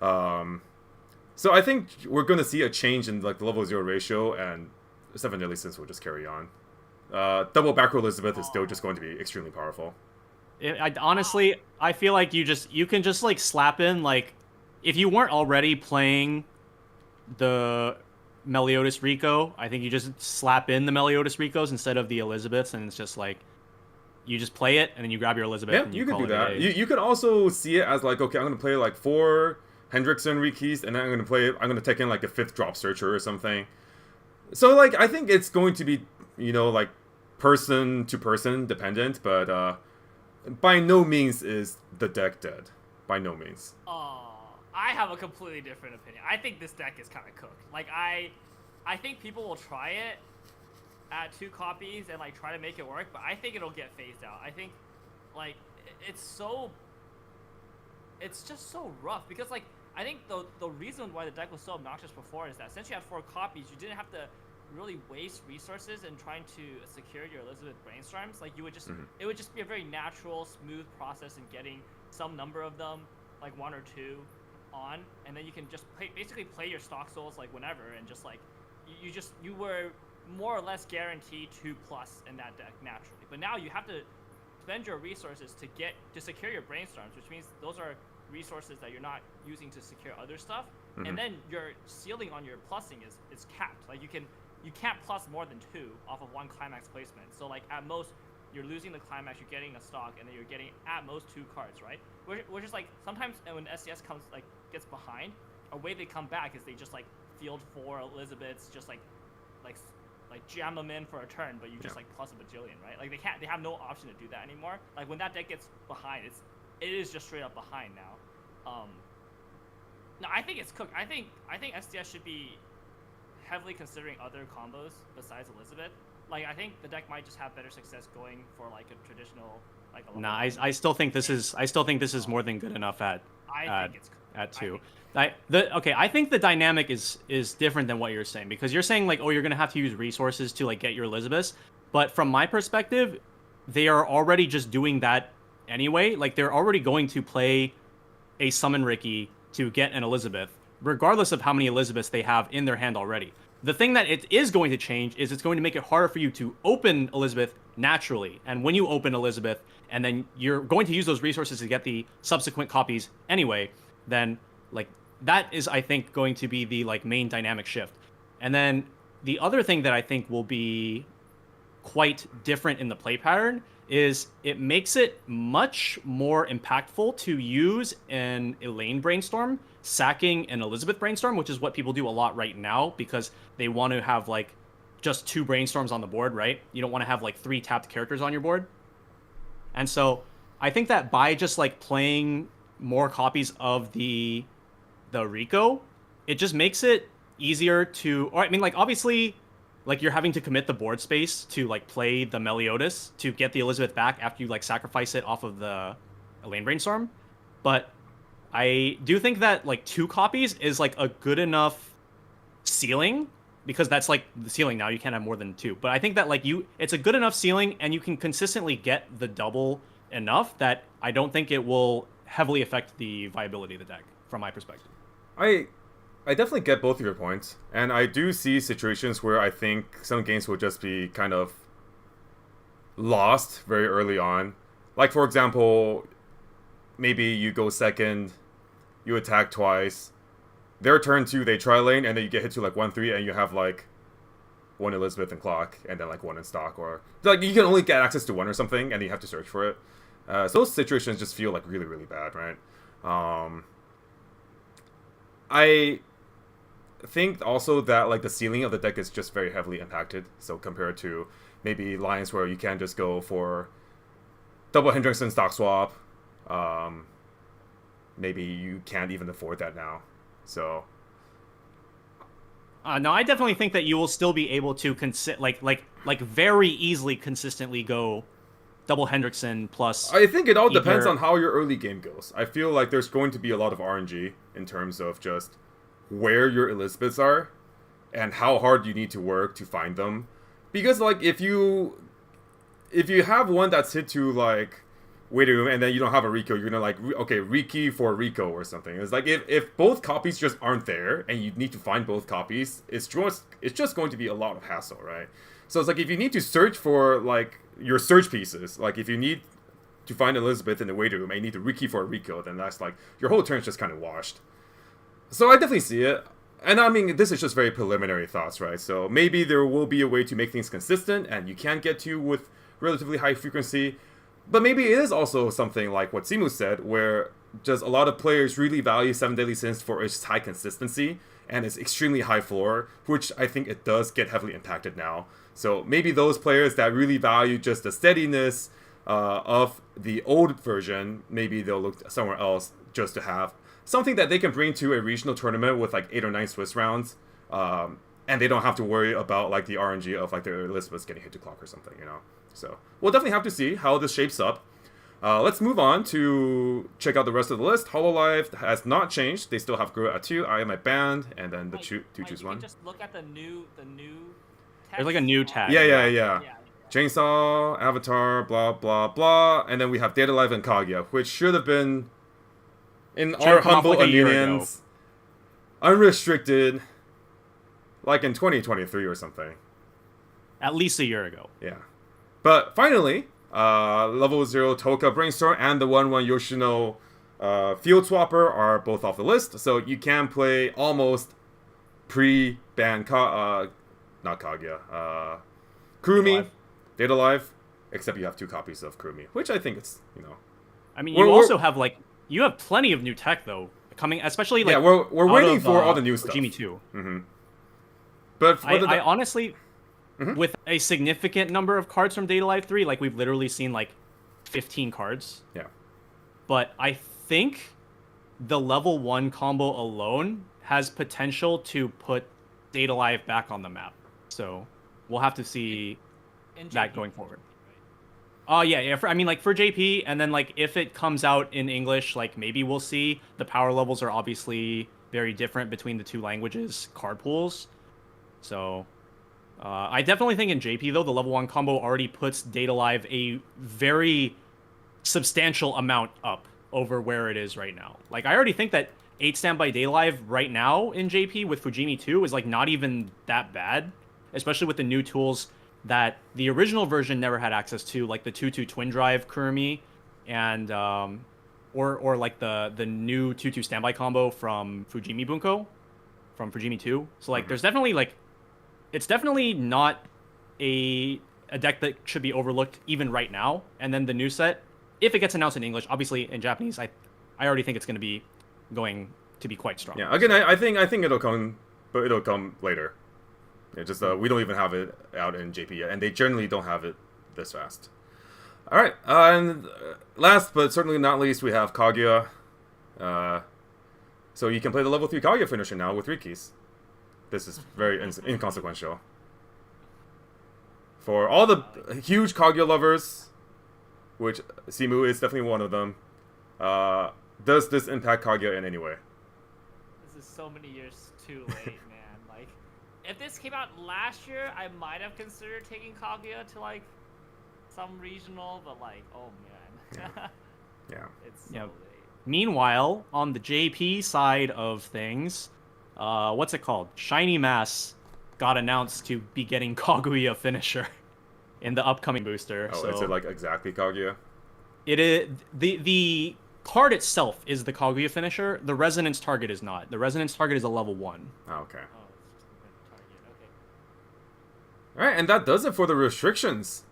So I think we're going to see a change in like the level 0 ratio, and 7 Deadly Sins will just carry on. Double back row Elizabeth is still just going to be extremely powerful. Honestly, I feel like you can just like slap in like, if you weren't already playing the Meliodas Rico, I think you just slap in the Meliodas Ricos instead of the Elizabeths, and it's just like you just play it and then you grab your Elizabeth. Yeah, and you could call do it a that. day. You could also see it as like, okay, I'm gonna play like 4 Hendrickson Rikis, and then I'm gonna take in like a 5th drop searcher or something. So like I think it's going to be, you know, like person to person dependent, but by no means is the deck dead. By no means. I have a completely different opinion. I think this deck is kind of cooked. Like I think people will try it at 2 copies and like try to make it work, but I think it'll get phased out. I think like it's just so rough because like I think the reason why the deck was so obnoxious before is that since you had 4 copies, you didn't have to really waste resources in trying to secure your Elizabeth brainstorms. Like you would just, it would just be a very natural, smooth process in getting some number of them, like 1 or 2, on, and then you can just basically play your stock souls like whenever, and just like you were more or less guaranteed 2+ in that deck naturally. But now you have to spend your resources to secure your brainstorms, which means those are resources that you're not using to secure other stuff, and then your ceiling on your plussing is capped. Like you can't plus more than 2 off of 1 climax placement. So like at most you're losing the climax, you're getting a stock, and then you're getting at most 2 cards, right? Which is like sometimes when SCS gets behind, a way they come back is they just like field 4 Elizabeths, just like jam them in for a turn, but you just like plus a bajillion, right? Like they have no option to do that anymore. Like when that deck gets behind, it is just straight up behind now. No, I think it's cooked. I think STS should be heavily considering other combos besides Elizabeth. Like I think the deck might just have better success going for like a traditional like. Nah, I still think this is more than good enough at 2. I think the dynamic is different than what you're saying, because you're saying like, oh, you're gonna have to use resources to like get your Elizabeths, but from my perspective, they are already just doing that anyway. Like they're already going to play a Summon Ricky to get an Elizabeth, regardless of how many Elizabeths they have in their hand already. The thing that it is going to change is it's going to make it harder for you to open Elizabeth naturally. And when you open Elizabeth, and then you're going to use those resources to get the subsequent copies anyway, then like that is, I think, going to be the like main dynamic shift. And then the other thing that I think will be quite different in the play pattern is it makes it much more impactful to use an Elaine brainstorm sacking an Elizabeth brainstorm, which is what people do a lot right now because they want to have like just 2 brainstorms on the board, right? You don't want to have like 3 tapped characters on your board. And so I think that by just like playing more copies of the Rico, it just makes it easier to, or I mean, like obviously like you're having to commit the board space to like play the Meliodas to get the Elizabeth back after you like sacrifice it off of the Elaine brainstorm. But I do think that like 2 copies is like a good enough ceiling, because that's like the ceiling now. You can't have more than 2. But I think that like it's a good enough ceiling, and you can consistently get the double enough that I don't think it will heavily affect the viability of the deck from my perspective. I definitely get both of your points, and I do see situations where I think some games will just be kind of lost very early on. Like for example, maybe you go second, you attack twice, their turn 2 they tri-lane, and then you get hit to like 1-3, and you have like 1 Elizabeth and clock, and then like 1 in stock, or like you can only get access to 1 or something, and you have to search for it. So those situations just feel like really, really bad, right? I think also that like the ceiling of the deck is just very heavily impacted. So compared to maybe lines where you can just go for double Hendrickson stock swap, maybe you can't even afford that now. So no, I definitely think that you will still be able to like very easily consistently go double Hendrickson plus. I think it all depends on how your early game goes. I feel like there's going to be a lot of RNG in terms of just where your Elizabeths are and how hard you need to work to find them. Because like if you have one that's hit to like waiting room and then you don't have a Rico, you're gonna like okay, Riki for Rico or something. It's like if both copies just aren't there and you need to find both copies, it's just going to be a lot of hassle, right? So it's like if you need to search for like your search pieces, like if you need to find Elizabeth in the waiting room and you need to Riki for a Rico, then that's like your whole turn's just kind of washed. So I definitely see it. And I mean, this is just very preliminary thoughts, right? So maybe there will be a way to make things consistent and you can get to with relatively high frequency. But maybe it is also something like what Simu said, where just a lot of players really value 7 Deadly Sins for its high consistency and its extremely high floor, which I think it does get heavily impacted now. So maybe those players that really value just the steadiness of the old version, maybe they'll look somewhere else just to have something that they can bring to a regional tournament with like 8 or 9 Swiss rounds, and they don't have to worry about like the RNG of like their Elizabeths getting hit to clock or something, you know. So we'll definitely have to see how this shapes up. Let's move on to check out the rest of the list. Hololive has not changed. They still have Grow at 2. I am a band, and then the two choose you one. can just look at the new. There's like a new tag. Yeah. Chainsaw, Avatar, blah blah blah, and then we have Data Live and Kaguya, which should have been, in our humble opinions, unrestricted, like in 2023 or something. At least a year ago. Yeah, but finally. Level 0 Toka Brainstorm and the 1-1 Yoshino Field Swapper are both off the list, so you can play almost pre-ban not Kaguya, Kurumi, Data Live, except you have 2 copies of Kurumi, which I think it's, I mean, you also have, like, you have plenty of new tech, though, coming, especially, like, yeah, we're waiting for all the new stuff. Fujimi 2. Mm-hmm. But I honestly... With a significant number of cards from Data Live 3, like we've literally seen like 15 cards. Yeah. But I think the level 1 combo alone has potential to put Data Live back on the map. So we'll have to see that going forward. Oh yeah. I mean, like for JP, and then like if it comes out in English, like maybe we'll see. The power levels are obviously very different between the 2 languages card pools. So... I definitely think in JP, though, the level 1 combo already puts Data Live a very substantial amount up over where it is right now. Like, I already think that 8 standby Data Live right now in JP with Fujimi 2 is, like, not even that bad, especially with the new tools that the original version never had access to, like the 2-2 Twin Drive Kurumi and, or like the new 2-2 standby combo from Fujimi Bunko, from Fujimi 2. So, like, there's definitely, like, it's definitely not a deck that should be overlooked even right now. And then the new set, if it gets announced in English, obviously in Japanese, I already think it's going to be quite strong. Yeah, again, I think it'll come, but it'll come later. It just we don't even have it out in JP yet, and they generally don't have it this fast. All right, and last but certainly not least, we have Kaguya. So you can play the level 3 Kaguya finisher now with 3 keys. This is very inconsequential. For all the huge Kaguya lovers, which Simu is definitely one of them, does this impact Kaguya in any way? This is so many years too late, man. Like, if this came out last year, I might have considered taking Kaguya to, like, some regional, but, like, oh, man. Yeah. It's so late. Meanwhile, on the JP side of things... what's it called? Shiny Mass got announced to be getting Kaguya finisher in the upcoming booster. Oh, so is it like exactly Kaguya? It is the card itself is the Kaguya finisher. The resonance target is not. The resonance target is a level 1. Oh, okay. Oh, it's just a target. Okay. All right, and that does it for the restrictions.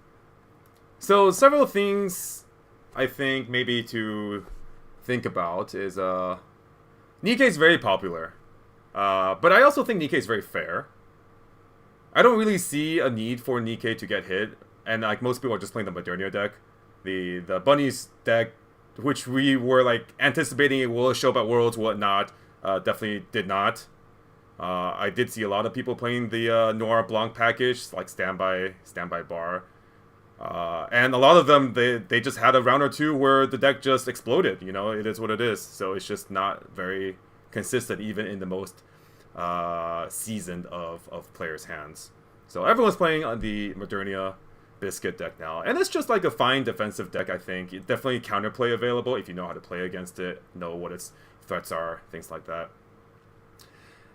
So several things I think maybe to think about is Nikkei is very popular. But I also think Nikkei is very fair. I don't really see a need for Nikkei to get hit, and like most people are just playing the Modernia deck. The Bunnies deck, which we were like anticipating it will show up at Worlds, whatnot, definitely did not. I did see a lot of people playing the Noir Blanc package, like standby bar. And a lot of them, they just had a round or two where the deck just exploded. It is what it is. So it's just not very consistent even in the most seasoned of players' hands. So everyone's playing on the Modernia Biscuit deck now, and it's just like a fine defensive deck. I think definitely counterplay available if you know how to play against it, know what its threats are, things like that.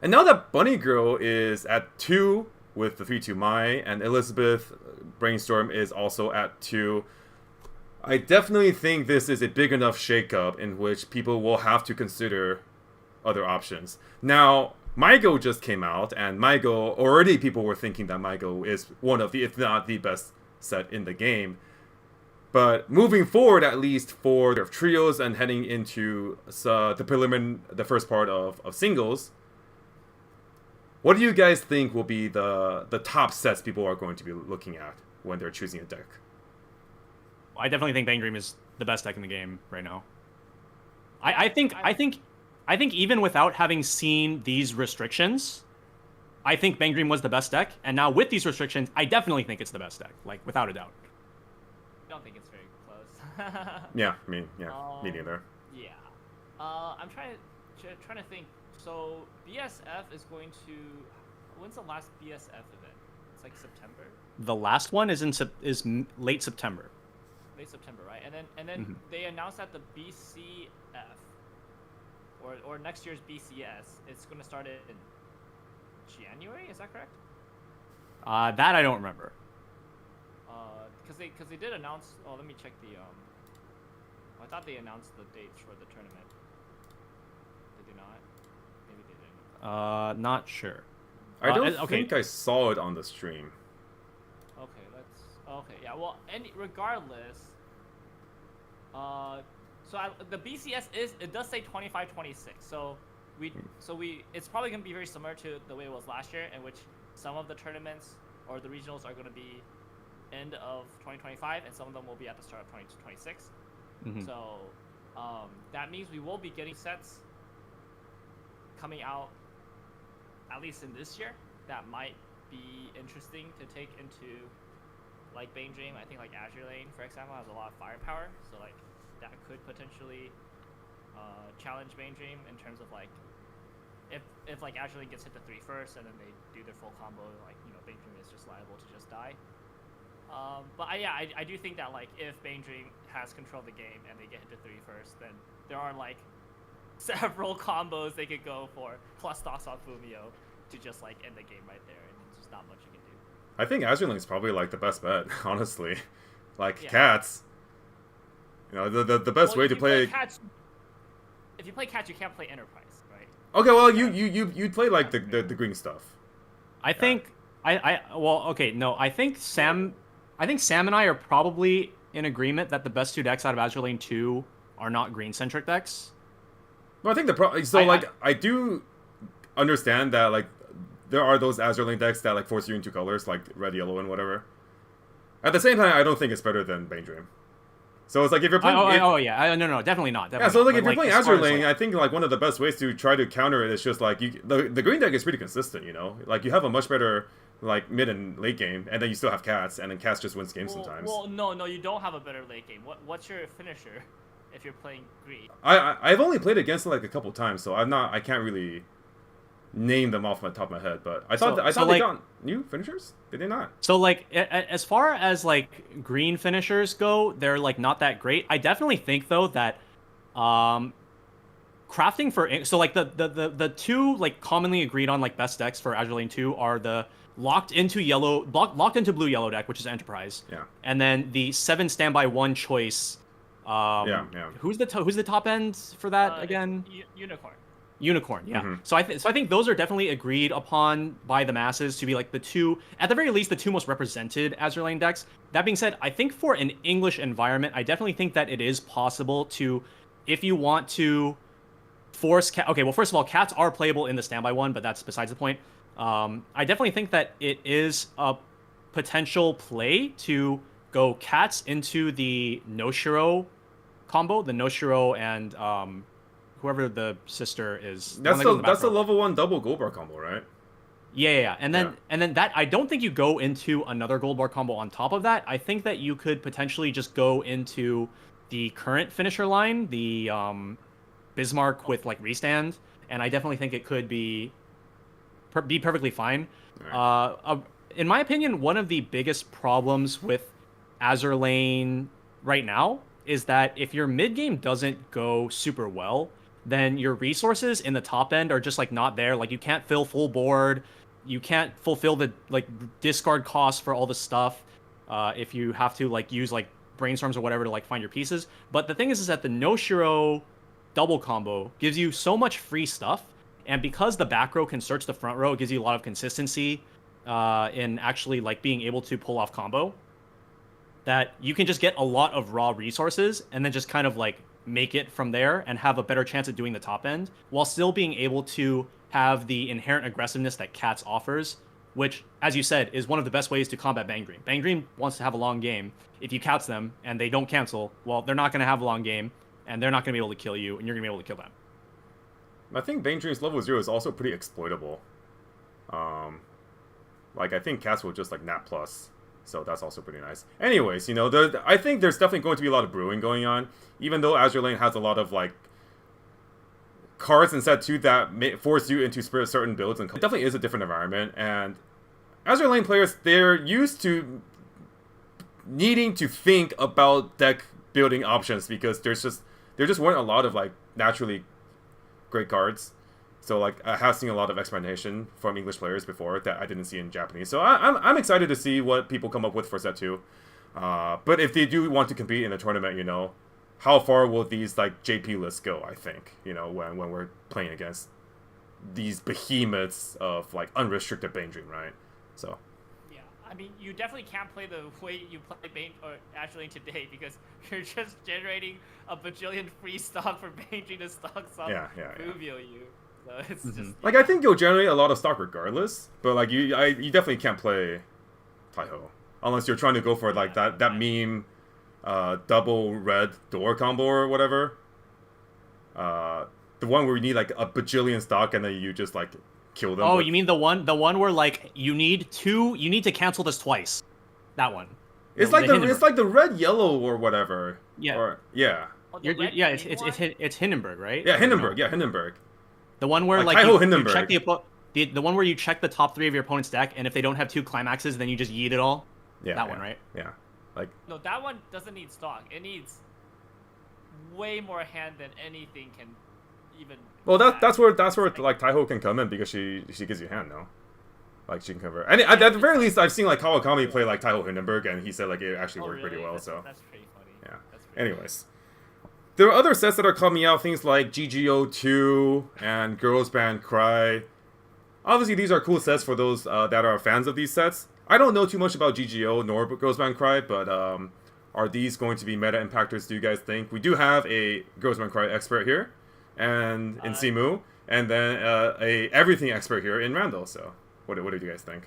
And now that Bunny Girl is at 2 with the 3-2 Mai, and Elizabeth Brainstorm is also at 2, I definitely think this is a big enough shakeup in which people will have to consider other options. Now, Maigo just came out, and Maigo, already people were thinking that Maigo is one of the, if not the best set in the game. But moving forward, at least for their trios and heading into the first part of singles, what do you guys think will be the top sets people are going to be looking at when they're choosing a deck? I definitely think Bang Dream is the best deck in the game right now. I think even without having seen these restrictions, I think Bang Dream was the best deck, and now with these restrictions, I definitely think it's the best deck, like without a doubt. I don't think it's very close. Yeah, me neither. Yeah. I'm trying to think. So BSF is going to. When's the last BSF event? It's like September. The last one is late September. Late September, right? And then they announced that the BCF or next year's BCS, it's going to start in January. Is that correct? That I don't remember. Because they did announce. Oh, let me check the. I thought they announced the dates for the tournament. Did they not? Maybe they didn't. Not sure. I don't think I saw it on the stream. Okay, yeah. Well, regardless. The BCS it does say 25-26. So it's probably gonna be very similar to the way it was last year, in which some of the tournaments or the regionals are gonna be end of 2025, and some of them will be at the start of 2026. So that means we will be getting sets coming out at least in this year that might be interesting to take into, like Bane Dream. I think like Azure Lane, for example, has a lot of firepower, so like that could potentially challenge Bane Dream in terms of like if like Azure Lane gets hit to 3 first and then they do their full combo, like Bane Dream is just liable to just die. But I do think that like if Bane Dream has control of the game and they get hit to 3 first, then there are like several combos they could go for, plus stocks on Fumio to just like end the game right there, and there's just not much you can do. I think Azure Link's probably like the best bet, honestly. Like Cats, the best way to play. If you play Cats, you can't play Enterprise, right? Okay, well you play like the green stuff. I think I think Sam and I are probably in agreement that the best 2 decks out of Azure Lane 2 are not green centric decks. Well, I think I do understand that like there are those Azure Lane decks that like force you into colors like red, yellow, and whatever. At the same time, I don't think it's better than Bane Dream. So it's like if you're playing, no, definitely not. Yeah, so like if you're playing Azure Lane, I think like one of the best ways to try to counter it is just like the green deck is pretty consistent. Like you have a much better like mid and late game, and then you still have Cats, and then Cats just wins games sometimes. Well, no, you don't have a better late game. What's your finisher if you're playing green? I've only played against it like a couple times, so I can't really name them off the top of my head, but I thought they got new finishers. Did they not? So like as far as like green finishers go, they're like not that great. I definitely think though that crafting for like the 2 like commonly agreed on like best decks for Azure Lane 2 are the locked into blue yellow deck, which is Enterprise. Yeah. And then the 7 standby 1 choice. Yeah. Who's the top end for that again? Unicorn, yeah. So I think those are definitely agreed upon by the masses to be like the 2, at the very least, the 2 most represented Azure Lane decks. That being said, I think for an English environment, I definitely think that it is possible to, if you want to force okay, well, first of all, Cats are playable in the standby 1, but that's besides the point. I definitely think that it is a potential play to go Cats into the Noshiro combo, the Noshiro and whoever the sister is. That's the level 1 double gold bar combo, right? Yeah. And then that, I don't think you go into another gold bar combo on top of that. I think that you could potentially just go into the current finisher line, the Bismarck with like restand, and I definitely think it could be perfectly fine. Right. In my opinion, one of the biggest problems with Azure Lane right now is that if your mid game doesn't go super well, then your resources in the top end are just like not there. Like you can't fill full board, you can't fulfill the like discard costs for all the stuff. If you have to like use like brainstorms or whatever to like find your pieces. But the thing is that the Noshiro double combo gives you so much free stuff, and because the back row can search the front row, it gives you a lot of consistency in actually like being able to pull off combo. That you can just get a lot of raw resources and then just kind of like make it from there and have a better chance at doing the top end while still being able to have the inherent aggressiveness that Cats offers, which, as you said, is one of the best ways to combat Bang Dream. Bang Dream wants to have a long game. If you couch them and they don't cancel, well, they're not going to have a long game and they're not going to be able to kill you and you're going to be able to kill them. I think Bang Dream's level 0 is also pretty exploitable. Like, I think Cats will just like nat plus So that's also pretty nice. Anyways, I think there's definitely going to be a lot of brewing going on, even though Azure Lane has a lot of like cards in set 2 that force you into certain builds, and it definitely is a different environment. And Azure Lane players, they're used to needing to think about deck building options because there just weren't a lot of like naturally great cards. So like I have seen a lot of experimentation from English players before that I didn't see in Japanese. So I'm excited to see what people come up with for set 2. But if they do want to compete in the tournament, how far will these like JP lists go? I think when we're playing against these behemoths of like unrestricted Bane Dream, right? So. Yeah, I mean, you definitely can't play the way you play Bane or Azure Lane today because you're just generating a bajillion free stock for Bane Dream to stock some Rubio you. So it's just like I think you'll generate a lot of stock regardless, but like you definitely can't play Taiho unless you're trying to go for like that meme double red door combo or whatever. The one where you need like a bajillion stock and then you just like kill them. Oh, you mean the one where like you need to cancel this twice. That one. It's like the red yellow or whatever. Yeah. Or yeah. Oh, It's Hindenburg, right? Yeah, Hindenburg. Yeah, Hindenburg. The one where like Taiho you check the one where you check the top 3 of your opponent's deck, and if they don't have 2 climaxes, then you just yeet it all. Yeah, that one, right? Yeah, like no, that one doesn't need stock. It needs way more hand than anything can even. Well, that's where like Taiho can come in because she gives you hand, no? Like she can cover. And at the very least, I've seen like Kawakami play like Taiho Hindenburg, and he said like it actually worked pretty well. So that's pretty funny. Yeah. That's pretty Anyways. There are other sets that are coming out, things like GGO 2 and Girls Band Cry. Obviously, these are cool sets for those that are fans of these sets. I don't know too much about GGO nor Girls Band Cry, but are these going to be meta impactors, do you guys think? We do have a Girls Band Cry expert here, and in Simu, and then a everything expert here in Randall. So, what do you guys think?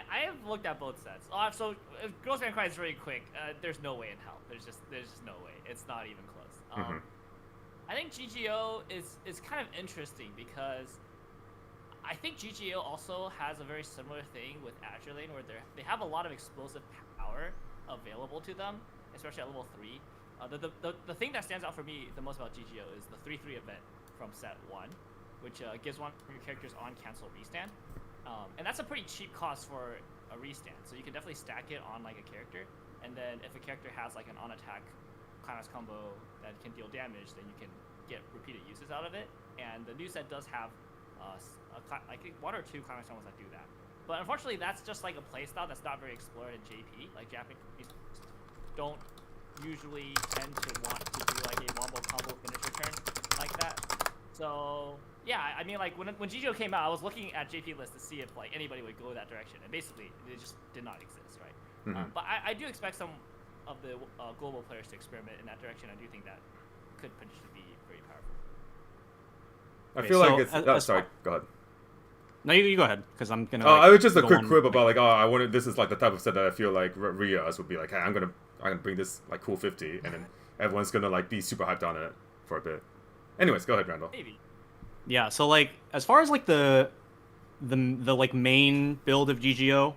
I have looked at both sets. So if Girls Band Cry is really quick, there's no way in hell. There's just no way. It's not even close. I think GGO is kind of interesting because I think GGO also has a very similar thing with Azure Lane where they have a lot of explosive power available to them, especially at level 3. The thing that stands out for me the most about GGO is the 3/3 event from set 1, which gives one of your characters on cancel restand. And that's a pretty cheap cost for a restand, so you can definitely stack it on like a character, and then if a character has like an on-attack climax combo that can deal damage, then you can get repeated uses out of it. And the new set does have I think 1 or 2 climax combos that do that. But unfortunately, that's just like a playstyle that's not very explored in JP. Like Japanese don't usually tend to want to do like a wombo combo finisher turn like that. So yeah, I mean, like when GGO came out, I was looking at JP lists to see if like anybody would go that direction, and basically it just did not exist, right? But I do expect some of the global players to experiment in that direction. I do think that could potentially be very powerful. I feel like it's. Sorry, go ahead. No, you go ahead, because I'm gonna. I was just a quick quip about like, I wanted. This is like the type of set that I feel like Rias would be like, hey, I'm gonna bring this like cool 50, and then everyone's gonna like be super hyped on it for a bit. Anyways, go ahead, Randall. Maybe. Yeah, so like as far as like the like main build of GGO,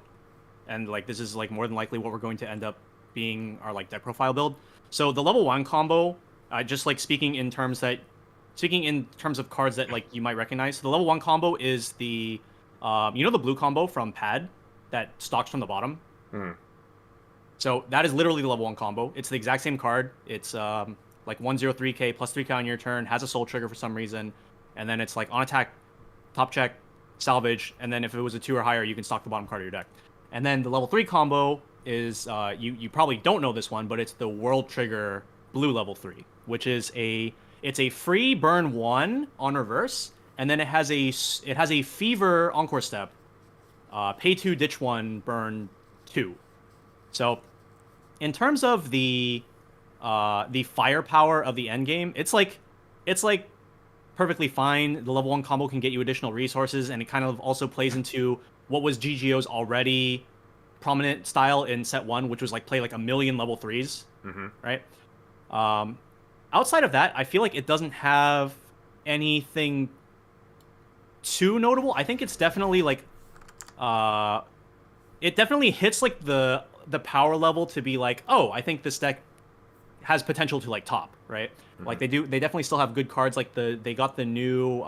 and like this is like more than likely what we're going to end up being our like deck profile build. So the level 1 combo, just like speaking in terms of cards that like you might recognize. So the level 1 combo is the the blue combo from Pad that stocks from the bottom. So that is literally the level 1 combo. It's the exact same card. It's like 103k plus 3k on your turn, has a soul trigger for some reason, and then it's like on attack, top check, salvage, and then if it was a 2 or higher, you can stock the bottom card of your deck. And then the level 3 combo is you probably don't know this one, but it's the world trigger blue level 3, which is it's a free burn 1 on reverse, and then it has a fever encore step, pay 2 ditch 1 burn 2. So in terms of the firepower of the end game, it's like perfectly fine. The level 1 combo can get you additional resources, and it kind of also plays into what was GGO's already prominent style in set 1, which was like play like a million level 3s, right? Outside of that, I feel like it doesn't have anything too notable. I think it's definitely like it definitely hits like the power level to be like, oh, I think this deck has potential to like top, right? Like they definitely still have good cards. Like they got the new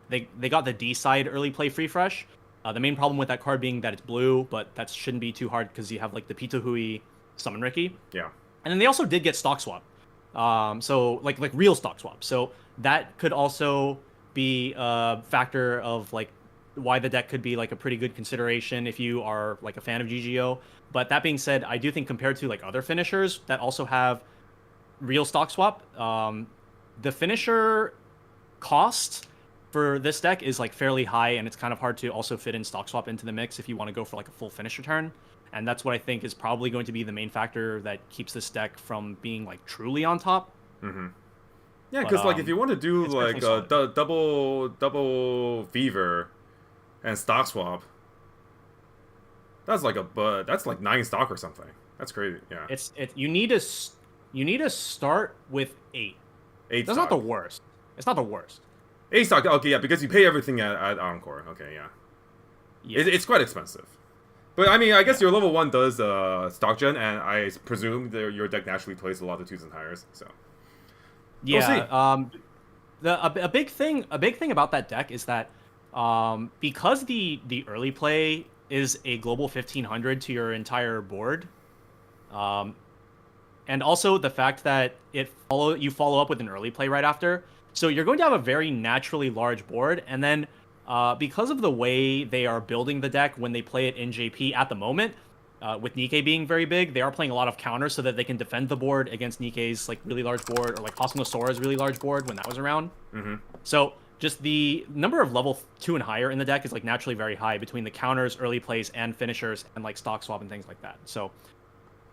they got the D side early play free fresh. The main problem with that card being that it's blue, but that shouldn't be too hard because you have like the Pituhui Summon Ricky. Yeah. And then they also did get stock swap. So like real stock swap. So that could also be a factor of like why the deck could be like a pretty good consideration if you are like a fan of GGO. But that being said, I do think compared to like other finishers that also have real stock swap, the finisher cost for this deck is like fairly high, and it's kind of hard to also fit in stock swap into the mix if you want to go for like a full finisher turn. And that's what I think is probably going to be the main factor that keeps this deck from being like truly on top. Mm-hmm. Yeah, because like if you want to do like a double fever and stock swap, that's like 9 stock or something. That's crazy. Yeah. You need to start with 8. 8 That's stock. not the worst. It's not the worst. 8 stock. Okay, yeah, because you pay everything at Encore. Okay, yeah. It's quite expensive. But I mean, I guess your level 1 does stock gen, and I presume your deck naturally plays a lot of 2s and higher. So yeah, a big thing about that deck is that because the early play is a global 1500 to your entire board, and also the fact that you follow up with an early play right after, so you're going to have a very naturally large board, and then because of the way they are building the deck when they play it in JP at the moment, with Nikkei being very big, they are playing a lot of counters so that they can defend the board against Nikkei's like really large board, or like Cosmo Sora's really large board when that was around. Mm-hmm. So just the number of level 2 and higher in the deck is like naturally very high between the counters, early plays, and finishers, and like stock swap and things like that. So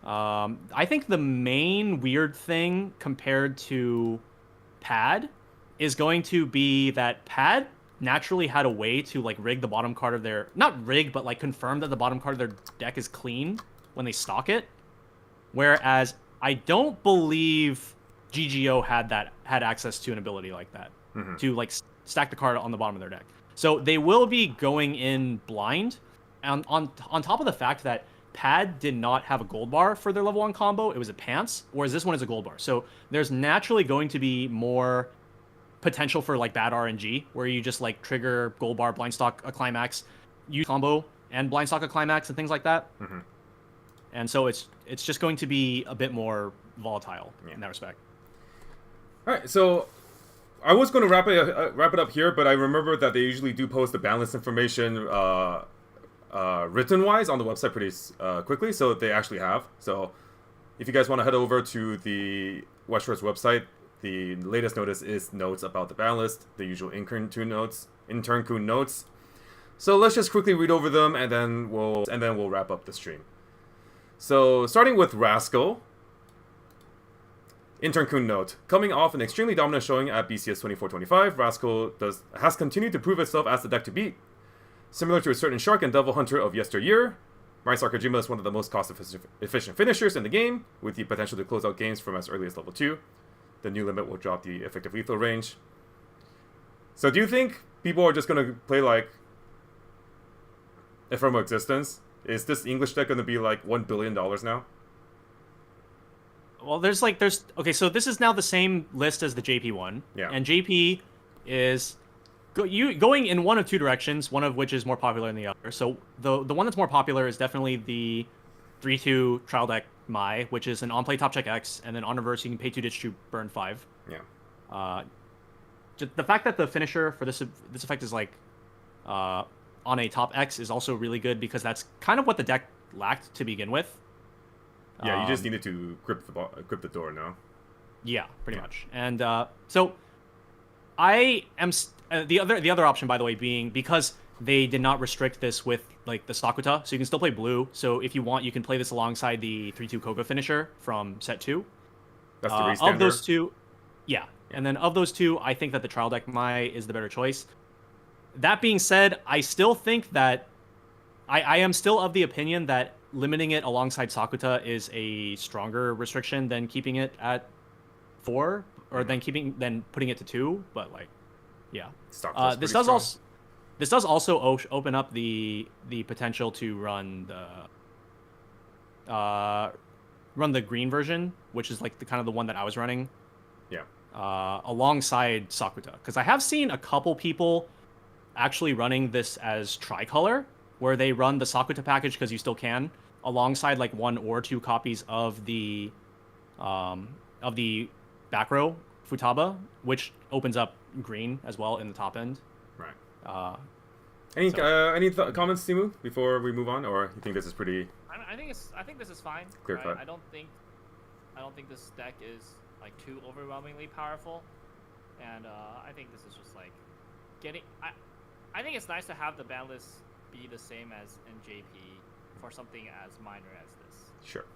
I think the main weird thing compared to Pad is going to be that Pad naturally had a way to like rig the bottom card of their, not rig, but like confirm that the bottom card of their deck is clean when they stock it. Whereas I don't believe GGO had access to an ability like that to like stack the card on the bottom of their deck. So they will be going in blind, and on top of the fact that Pad did not have a gold bar for their level 1 combo, it was a pants, whereas this one is a gold bar. So there's naturally going to be more potential for like bad RNG, where you just like trigger gold bar, blind stock a climax, use combo and blind stock a climax and things like that. And so it's just going to be a bit more volatile in that respect. All right, so I was going to wrap it up here, but I remember that they usually do post the balance information written wise on the website pretty quickly, so they actually have. So if you guys want to head over to the Weiß Schwarz website, the latest notice is notes about the ban list, the usual intern kun notes. So let's just quickly read over them, and then we'll wrap up the stream. So starting with Rascal, intern kun note: coming off an extremely dominant showing at BCS 24-25, Rascal has continued to prove itself as the deck to beat. Similar to a certain Shark and Devil Hunter of yesteryear, Rise Arcajima is one of the most cost-efficient finishers in the game, with the potential to close out games from as early as level 2. The new limit will drop the effective lethal range. So do you think people are just going to play like Ephemeral Existence? Is this English deck going to be like $1 billion now? Well, okay, so this is now the same list as the JP one. Yeah. And JP is going in one of two directions, one of which is more popular than the other. So the one that's more popular is definitely the 3-2 trial deck Mai, which is an on-play top check X, and then on reverse you can pay 2 ditch to burn 5. Yeah. The fact that the finisher for this effect is like on a top X is also really good, because that's kind of what the deck lacked to begin with. Yeah, you just needed to grip the door now. Yeah, pretty much. And so I am the other option, by the way, being because they did not restrict this with like the Stakuta, so you can still play blue. So if you want, you can play this alongside the 3-2 Koga finisher from set 2. That's the restander. Of those two, yeah. And then of those two, I think that the trial deck Mai is the better choice. That being said, I still think that I am still of the opinion that limiting it alongside Sakuta is a stronger restriction than keeping it at 4, or than putting it to 2. But like, yeah. This does also, This does also open up the potential to run the green version, which is like the kind of the one that I was running. Yeah. Alongside Sakuta, because I have seen a couple people actually running this as tricolor, where they run the Sakuta package because you still can, alongside like 1 or 2 copies of the back row Futaba, which opens up green as well in the top end. Right. Any comments, Simu, before we move on, or you think this is pretty? I think this is fine. Clear right? cut. I don't think this deck is like too overwhelmingly powerful, and I think this is just like getting. I think it's nice to have the ban list be the same as in JP for something as minor as this. Sure.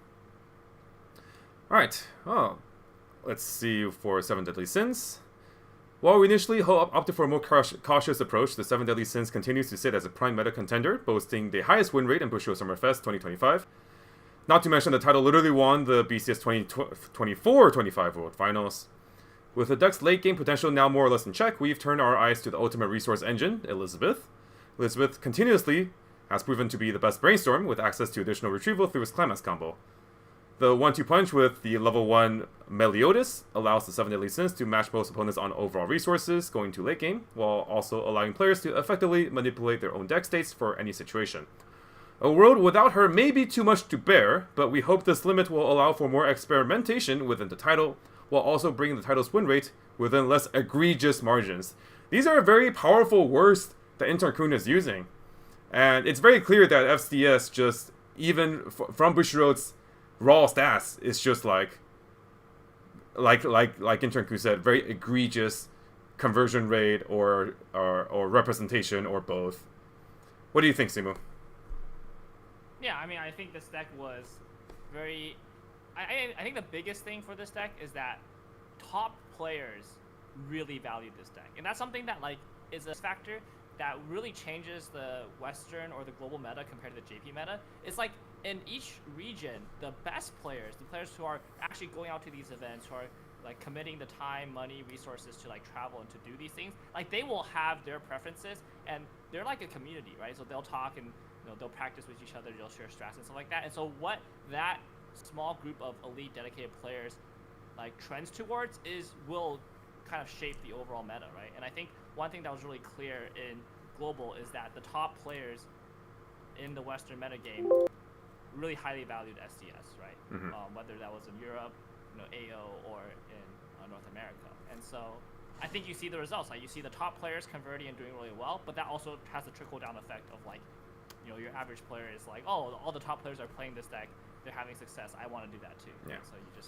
All right. Oh, let's see for 7 Deadly Sins. While we initially opted for a more cautious approach, the 7 Deadly Sins continues to sit as a prime meta contender, boasting the highest win rate in Bushiroad Summer Fest 2025. Not to mention the title literally won the BCS 24-25 World Finals. With the deck's late game potential now more or less in check, we've turned our eyes to the ultimate resource engine, Elizabeth. Elizabeth continuously has proven to be the best brainstorm, with access to additional retrieval through his Climax combo. The 1-2 punch with the level 1 Meliodas allows the 7 Deadly Sins to match most opponents on overall resources going to late game, while also allowing players to effectively manipulate their own deck states for any situation. A world without her may be too much to bear, but we hope this limit will allow for more experimentation within the title, while also bringing the title's win rate within less egregious margins. These are very powerful words that Intern Kun is using. And it's very clear that FCS just, even from Bushiroad's raw stats, is just like Intern Kun said, very egregious conversion rate or representation or both. What do you think, Simu? Yeah, I mean, I think this deck was very. I think the biggest thing for this deck is that top players really value this deck, and that's something that like is a factor that really changes the Western or the global meta compared to the JP meta. It's like in each region, the best players, the players who are actually going out to these events, who are like committing the time, money, resources to like travel and to do these things, like they will have their preferences, and they're like a community, right? So they'll talk and they'll practice with each other, they'll share strats and stuff like that. And so what that small group of elite dedicated players like trends towards will kind of shape the overall meta, right? And I think one thing that was really clear in global is that the top players in the Western meta game really highly valued SDS, right? Mm-hmm. Whether that was in Europe, AO, or in North America. And so I think you see the results. Like you see the top players converting and doing really well, but that also has a trickle down effect of like, your average player is like, oh, all the top players are playing this deck, they're having success, I want to do that too. Yeah. So you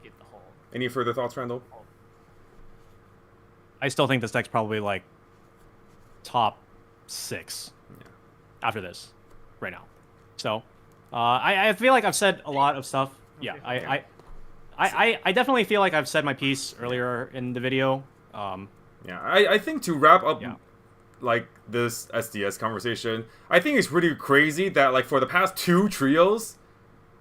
get the whole. Any further thoughts, Randall? I still think this deck's probably like top 6 after this right now. So I feel like I've said a lot of stuff. Yeah, I definitely feel like I've said my piece earlier in the video. I think to wrap up like this SDS conversation, I think it's pretty crazy that like for the past 2 trios,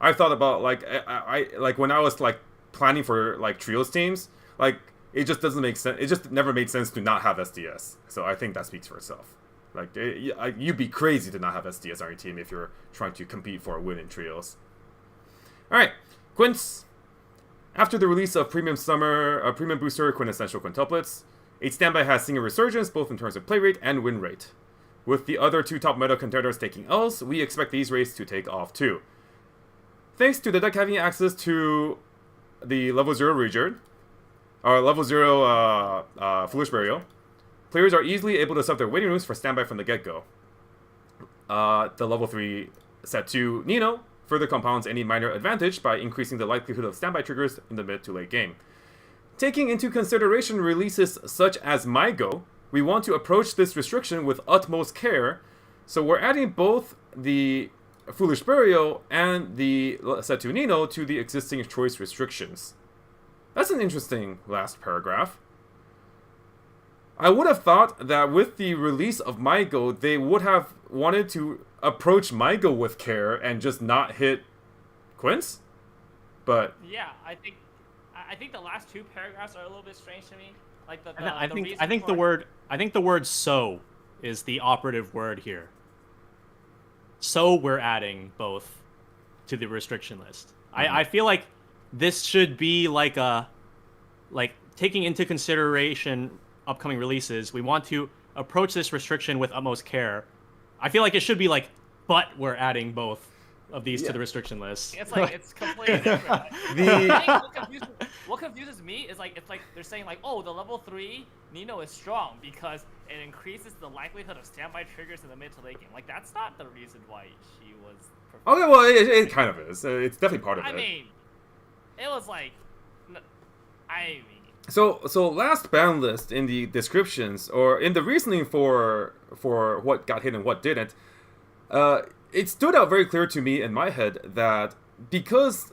I've thought about like I like when I was like planning for like trios teams, like it just doesn't make sense. It just never made sense to not have SDS. So I think that speaks for itself. Like you'd be crazy to not have SDS on your team if you're trying to compete for a win in trios. All right, Quints. After the release of Premium Booster Quintessential Quintuplets, 8 Standby has seen a resurgence both in terms of play rate and win rate. With the other 2 top meta contenders taking L's, we expect these rates to take off too. Thanks to the deck having access to the level 0 Reject, or level 0 Foolish Burial, players are easily able to set their waiting rooms for Standby from the get-go. The level 3 Set 2 Nino further compounds any minor advantage by increasing the likelihood of standby triggers in the mid to late game. Taking into consideration releases such as MyGo, we want to approach this restriction with utmost care, so we're adding both the Foolish Burial and the Set 2 Nino to the existing choice restrictions. That's an interesting last paragraph. I would have thought that with the release of MyGo, they would have wanted to approach MyGo with care and just not hit Quince, but yeah, I think the last 2 paragraphs are a little bit strange to me. Like I think the word "so" is the operative word here. So we're adding both to the restriction list. I feel like this should be like taking into consideration upcoming releases. We want to approach this restriction with utmost care. I feel like it should be like, but we're adding both of these to the restriction list. It's like it's completely different. I think what confuses me is like it's like they're saying like, oh, the level 3 Nino is strong because it increases the likelihood of standby triggers in the mid to late game. Like that's not the reason why she was. Okay, well, it kind of is. It's definitely part of it. I mean, it was like, So last ban list in the descriptions or in the reasoning for what got hit and what didn't, it stood out very clear to me in my head that because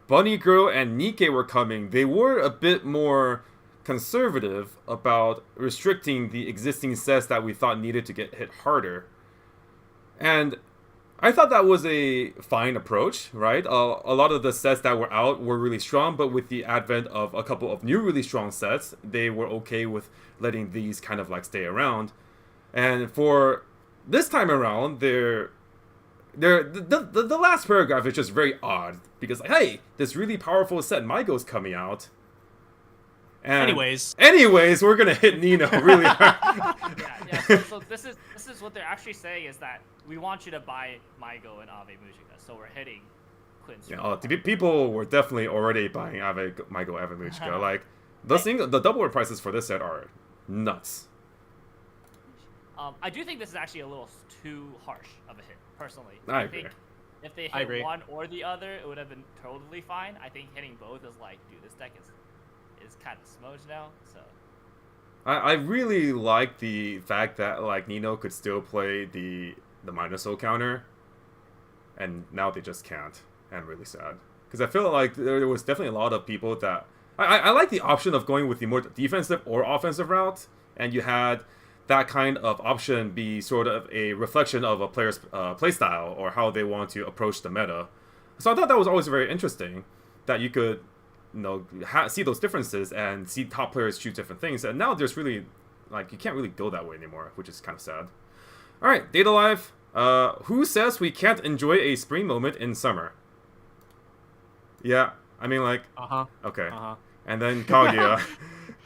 Bunny Girl and Nikke were coming, they were a bit more conservative about restricting the existing sets that we thought needed to get hit harder. And I thought that was a fine approach, right? A lot of the sets that were out were really strong, but with the advent of a couple of new really strong sets, they were okay with letting these kind of like stay around. And for this time around, the last paragraph is just very odd because like, hey, this really powerful set Maigo's coming out. And anyways, we're gonna hit Nino really hard. yeah. So this is what they're actually saying is that we want you to buy Maigo and Ave Mujica, so we're hitting Quincy. Yeah, people were definitely already buying Maigo Ave Mujica. Like the double word prices for this set are nuts. I do think this is actually a little too harsh of a hit, personally. I agree. Think if they hit one or the other, it would have been totally fine. I think hitting both is like, dude, this deck is kind of smudged now. So I really like the fact that like Nino could still play the minus soul counter, and now they just can't. And I'm really sad because I feel like there was definitely a lot of people that I like the option of going with the more defensive or offensive route, and you had that kind of option be sort of a reflection of a player's playstyle or how they want to approach the meta. So I thought that was always very interesting that you could, see those differences and see top players choose different things. And now there's really, you can't really go that way anymore, which is kind of sad. All right, Data Live. Who says we can't enjoy a spring moment in summer? Yeah, I mean, okay. And then Kaguya.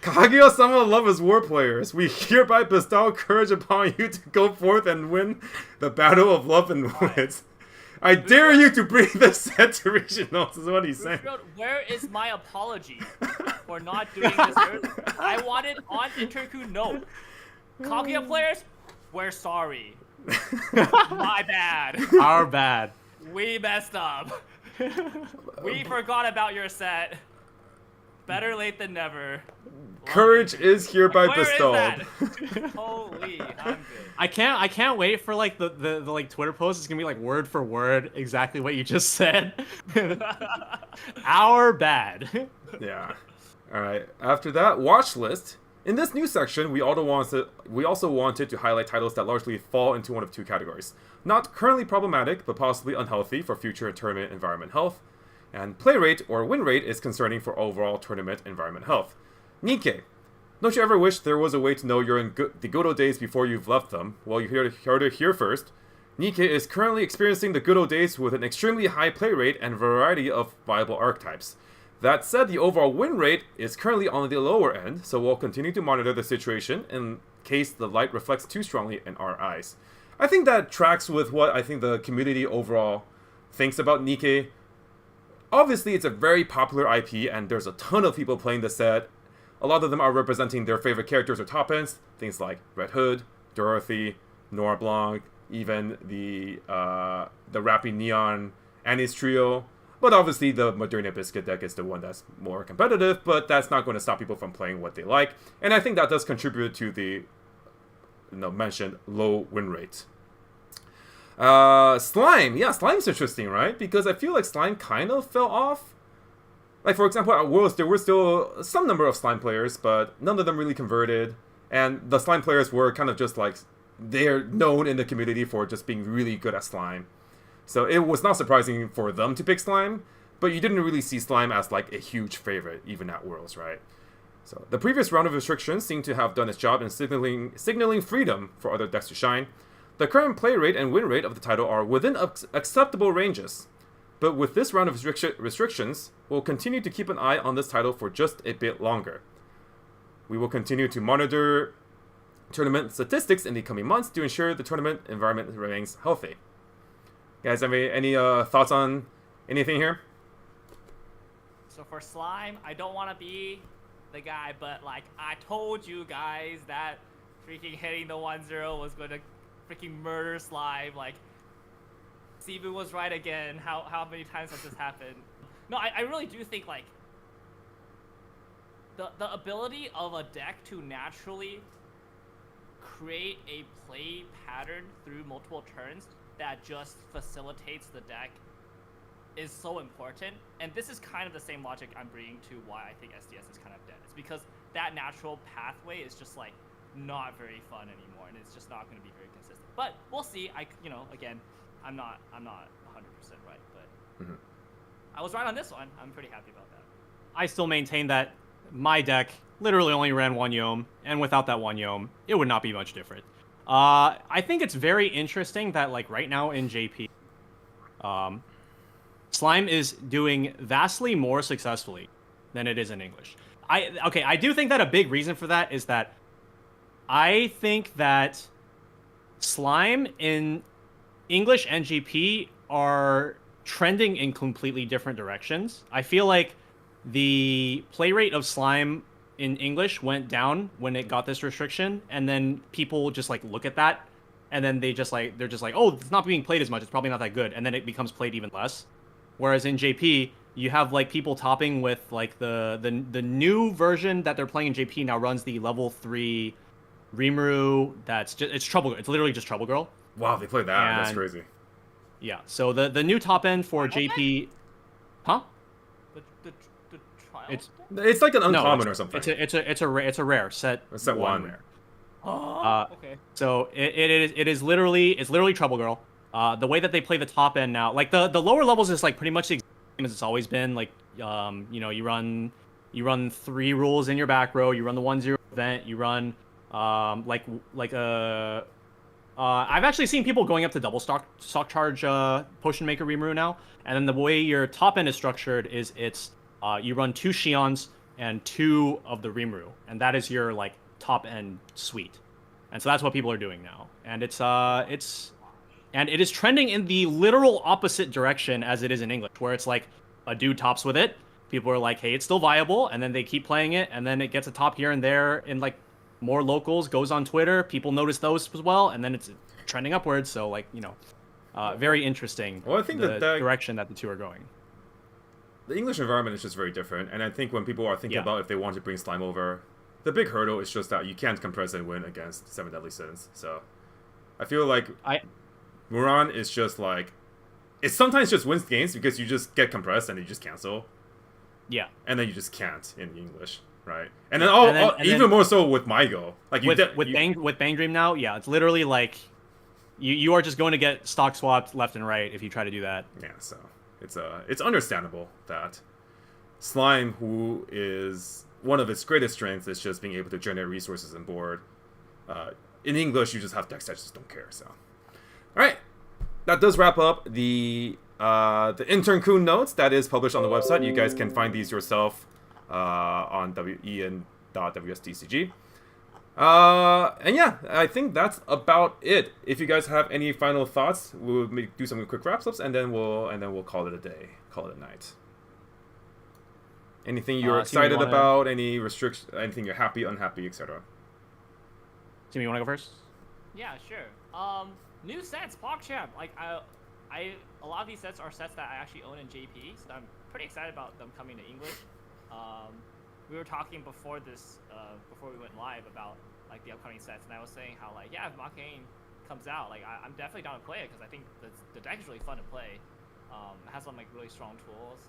Kaguya-sama love his war players. We hereby bestow courage upon you to go forth and win the battle of love and wits. I dare you to bring this set to regionals, is what he's saying. Where is my apology for not doing this earlier? I wanted on Interku note. Kaguya players, we're sorry. My bad. Our bad. We messed up. We forgot about your set. Better late than never. Courage is hereby bestowed. Holy, I'm good. I can't wait for the Twitter post. It's gonna be like word for word exactly what you just said. Our bad. Yeah. All right. After that, watch list. In this new section, we also wanted to highlight titles that largely fall into one of two categories: not currently problematic, but possibly unhealthy for future tournament environment health. And play rate or win rate is concerning for overall tournament environment health. Nikke, don't you ever wish there was a way to know you're in the good old days before you've left them? Well, you heard it here first. Nikke is currently experiencing the good old days with an extremely high play rate and variety of viable archetypes. That said, the overall win rate is currently on the lower end, so we'll continue to monitor the situation in case the light reflects too strongly in our eyes. I think that tracks with what I think the community overall thinks about Nikke. Obviously, it's a very popular IP, and there's a ton of people playing the set. A lot of them are representing their favorite characters or top ends, things like Red Hood, Dorothy, Noir Blanc, even the Rappy Neon Annie's trio. But obviously, the Moderna Biscuit deck is the one that's more competitive, but that's not going to stop people from playing what they like. And I think that does contribute to the mentioned low win rate. Slime. Yeah, Slime's interesting, right? Because I feel like Slime kind of fell off. Like, for example, at Worlds, there were still some number of Slime players, but none of them really converted. And the Slime players were kind of just like, they're known in the community for just being really good at Slime. So it was not surprising for them to pick Slime, but you didn't really see Slime as like a huge favorite, even at Worlds, right? So the previous round of restrictions seem to have done its job in signaling freedom for other decks to shine. The current play rate and win rate of the title are within acceptable ranges. But with this round of restrictions, we'll continue to keep an eye on this title for just a bit longer. We will continue to monitor tournament statistics in the coming months to ensure the tournament environment remains healthy. Guys, have any thoughts on anything here? So for Slime, I don't want to be the guy, but like I told you guys that freaking hitting the 1-0 was going to freaking murder Slime. Like Steven was right again. How many times has this happened? No, I really do think like the ability of a deck to naturally create a play pattern through multiple turns that just facilitates the deck is so important. And this is kind of the same logic I'm bringing to why I think SDS is kind of dead. It's because that natural pathway is just like not very fun anymore, and it's just not going to be very consistent. But we'll see. Again, I'm not 100% right, but I was right on this one. I'm pretty happy about that. I still maintain that my deck literally only ran one Yome, and without that one Yome, it would not be much different. I think it's very interesting that like right now in JP, Slime is doing vastly more successfully than it is in English. I do think that a big reason for that is that I think that Slime in English and GP are trending in completely different directions. I feel like the play rate of Slime in English went down when it got this restriction, and then people just like look at that, and then they're just like, oh, it's not being played as much, it's probably not that good, and then it becomes played even less. Whereas in JP, you have like people topping with like the new version that they're playing in JP now runs the level 3 Rimuru. It's Trouble. It's literally just Trouble Girl. Wow, they played that. That's crazy. Yeah. So the new top end for JP, huh? The trial. It's like an uncommon or something. It's a rare set. Set one rare. Oh, okay. So it is literally Trouble Girl. The way that they play the top end now, like the lower levels is like pretty much the same as it's always been. Like you run 3 rules in your back row. You run the 1-0 event. You run I've actually seen people going up to double stock charge Potion Maker Rimuru now. And then the way your top end is structured is you run 2 Xions and 2 of the Rimuru, and that is your like top end suite. And so that's what people are doing now. And it is trending in the literal opposite direction as it is in English, where it's like a dude tops with it. People are like, hey, it's still viable, and then they keep playing it, and then it gets a top here and there in like more locals, goes on Twitter, people notice those as well, and then it's trending upwards. So like, very interesting. Well, I think the direction that the two are going. The English environment is just very different, and I think when people are thinking about if they want to bring Slime over, the big hurdle is just that you can't compress and win against 7 Deadly Sins. So I feel like Muran is just like, it sometimes just wins games because you just get compressed and you just cancel. Yeah. And then you just can't in English, right? And then, even more so with Mygo. Like with Bang Dream now, yeah, it's literally like you are just going to get stock swapped left and right if you try to do that. Yeah, so it's understandable that Slime, who is one of its greatest strengths, is just being able to generate resources and board. In English, you just have decks that just don't care. So, all right, that does wrap up the Intern Kun notes that is published on the website. You guys can find these yourself on en.wsdcg. And yeah, I think that's about it. If you guys have any final thoughts, we'll do some quick wrap-ups, and then we'll call it a day, call it a night. Anything you're excited about? Any restrictions? Anything you're happy, unhappy, etc. Timmy, you want to go first? Yeah, sure. New sets, PogChamp. Like a lot of these sets are sets that I actually own in JP, so I'm pretty excited about them coming to English. We were talking before we went live about like the upcoming sets, and I was saying how like if Machane comes out, like I'm definitely down to play it because I think the deck is really fun to play. It has some like really strong tools,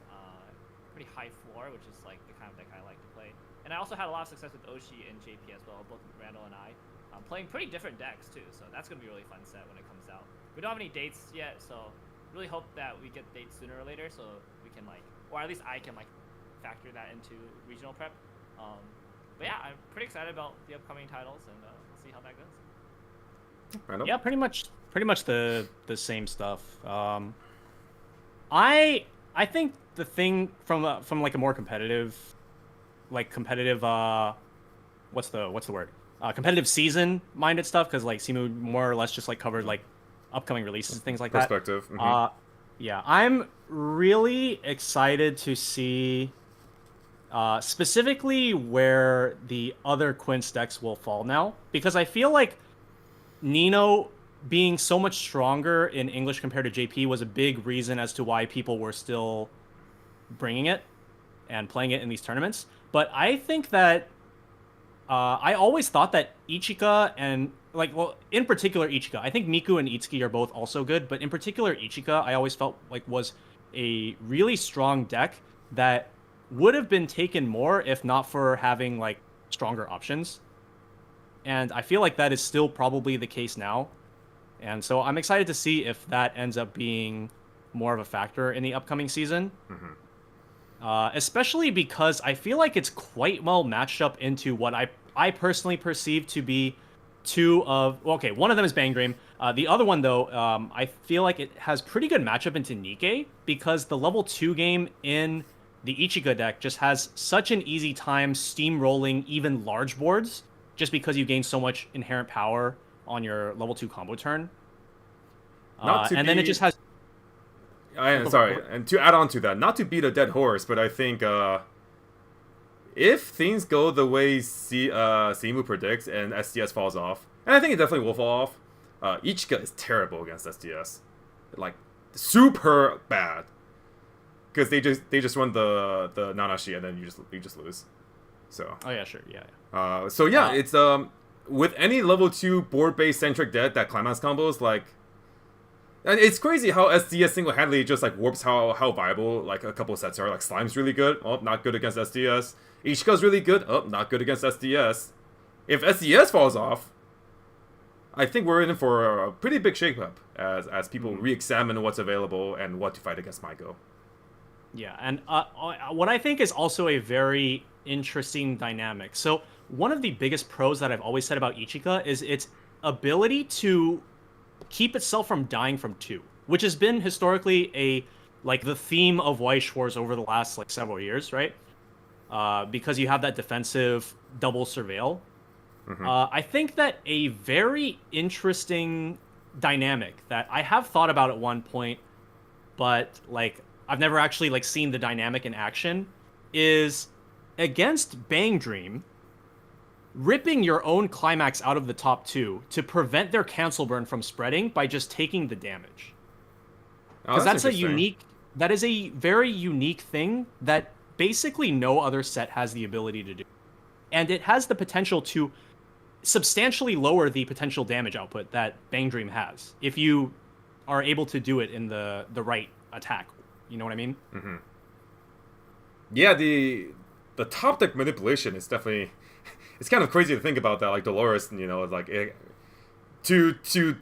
pretty high floor, which is like the kind of deck I like to play. And I also had a lot of success with Oshi and JP as well, both Randall and I. Playing pretty different decks too, so that's gonna be a really fun set when it comes out. We don't have any dates yet, so really hope that we get dates sooner or later, so we can like, or at least I can like factor that into regional prep. But yeah, I'm pretty excited about the upcoming titles, and we'll see how that goes. Randall? Yeah, pretty much the same stuff. I think the thing from like a more competitive, what's the word? Competitive season minded stuff, because like Simu more or less just like covered like upcoming releases and things like Perspective. that. Yeah, I'm really excited to see specifically where the other Quince decks will fall now, because I feel like Nino being so much stronger in English compared to JP was a big reason as to why people were still bringing it and playing it in these tournaments. But I think that I always thought that Ichika and in particular Ichika, I think Miku and Itsuki are both also good, but in particular Ichika, I always felt like was a really strong deck that would have been taken more if not for having like stronger options. And I feel like that is still probably the case now. And so I'm excited to see if that ends up being more of a factor in the upcoming season. Especially because I feel like it's quite well matched up into what I personally perceive to be one of them is Bang Dream. The other one, though, I feel like it has pretty good matchup into Nikkei, because the level 2 game in the Ichika deck just has such an easy time steamrolling even large boards, just because you gain so much inherent power on your level 2 combo turn. Then it just has... Sorry, and to add on to that, not to beat a dead horse, but I think if things go the way Simu predicts and SDS falls off, and I think it definitely will fall off, Ichika is terrible against SDS. Like, super bad. Because they just run the Nanashi and then you just lose. So. Oh yeah, sure, yeah. It's with any level 2 board-based centric deck that climax combos, like, and it's crazy how SDS single-handedly just like warps how viable like a couple sets are. Like Slime's really good, oh, not good against SDS. Ichika's really good, oh, not good against SDS. If SDS falls off, I think we're in for a pretty big shakeup as people re-examine what's available and what to fight against Maiko. Yeah, and what I think is also a very interesting dynamic. So one of the biggest pros that I've always said about Ichika is its ability to keep itself from dying from 2, which has been historically the theme of Weiß Schwarz over the last like several years, right? Because you have that defensive double surveil. I think that a very interesting dynamic that I have thought about at one point, but like I've never actually like seen the dynamic in action, is against Bang Dream, ripping your own climax out of the top 2 to prevent their cancel burn from spreading by just taking the damage. Because that is a very unique thing that basically no other set has the ability to do. And it has the potential to substantially lower the potential damage output that Bang Dream has, if you are able to do it in the right attack. You know what I mean? Yeah, the top deck manipulation is definitely... It's kind of crazy to think about that, like Dolores, like to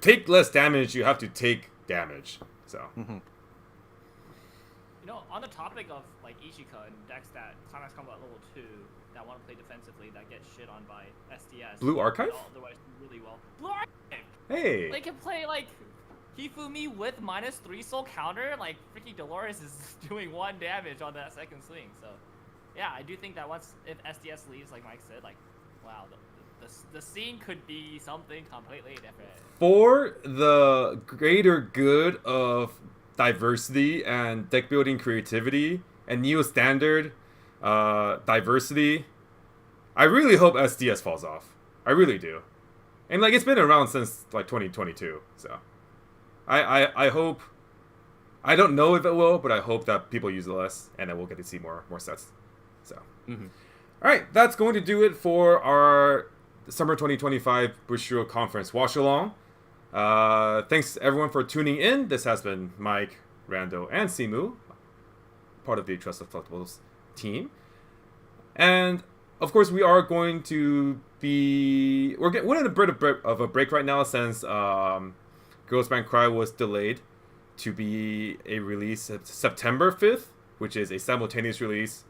take less damage, you have to take damage. So. On the topic of like Ichika and decks that climax combo at level 2 that want to play defensively that get shit on by SDS. Blue Archive? Otherwise do really well. Blue Archive. Hey. They can play like Hifumi with -3 soul counter. Like freaking Dolores is doing 1 damage on that second swing. So, yeah, I do think that if SDS leaves, like Mike said, like. Wow, the scene could be something completely different. For the greater good of diversity and deck building creativity and neo standard diversity, I really hope SDS falls off. I really do. And like it's been around since like 2022, so I hope. I don't know if it will, but I hope that people use it less, and then we'll get to see more sets. So. Alright, that's going to do it for our Summer 2025 Bushiroad Conference Watchalong. Thanks everyone for tuning in. This has been Mike, Rando, and Simu, part of the Tressa Collectibles team. And, of course, we are going to be... We're in a bit of a break right now since Girls Band Cry was delayed to be a release September 5th, which is a simultaneous release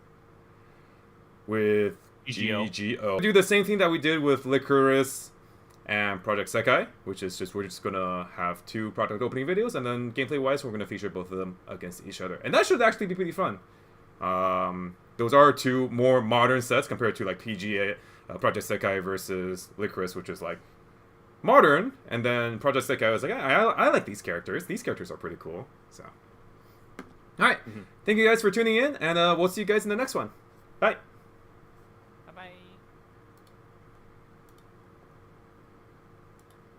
with GGO. GGO. Do the same thing that we did with Licorice and Project Sekai, which is just we're just gonna have 2 product opening videos, and then gameplay wise we're gonna feature both of them against each other, and that should actually be pretty fun. Those are 2 more modern sets compared to like PGA, Project Sekai versus Licorice, which is like modern, and then Project Sekai was like, I like these characters. These characters are pretty cool. So, all right, thank you guys for tuning in, and we'll see you guys in the next one. Bye.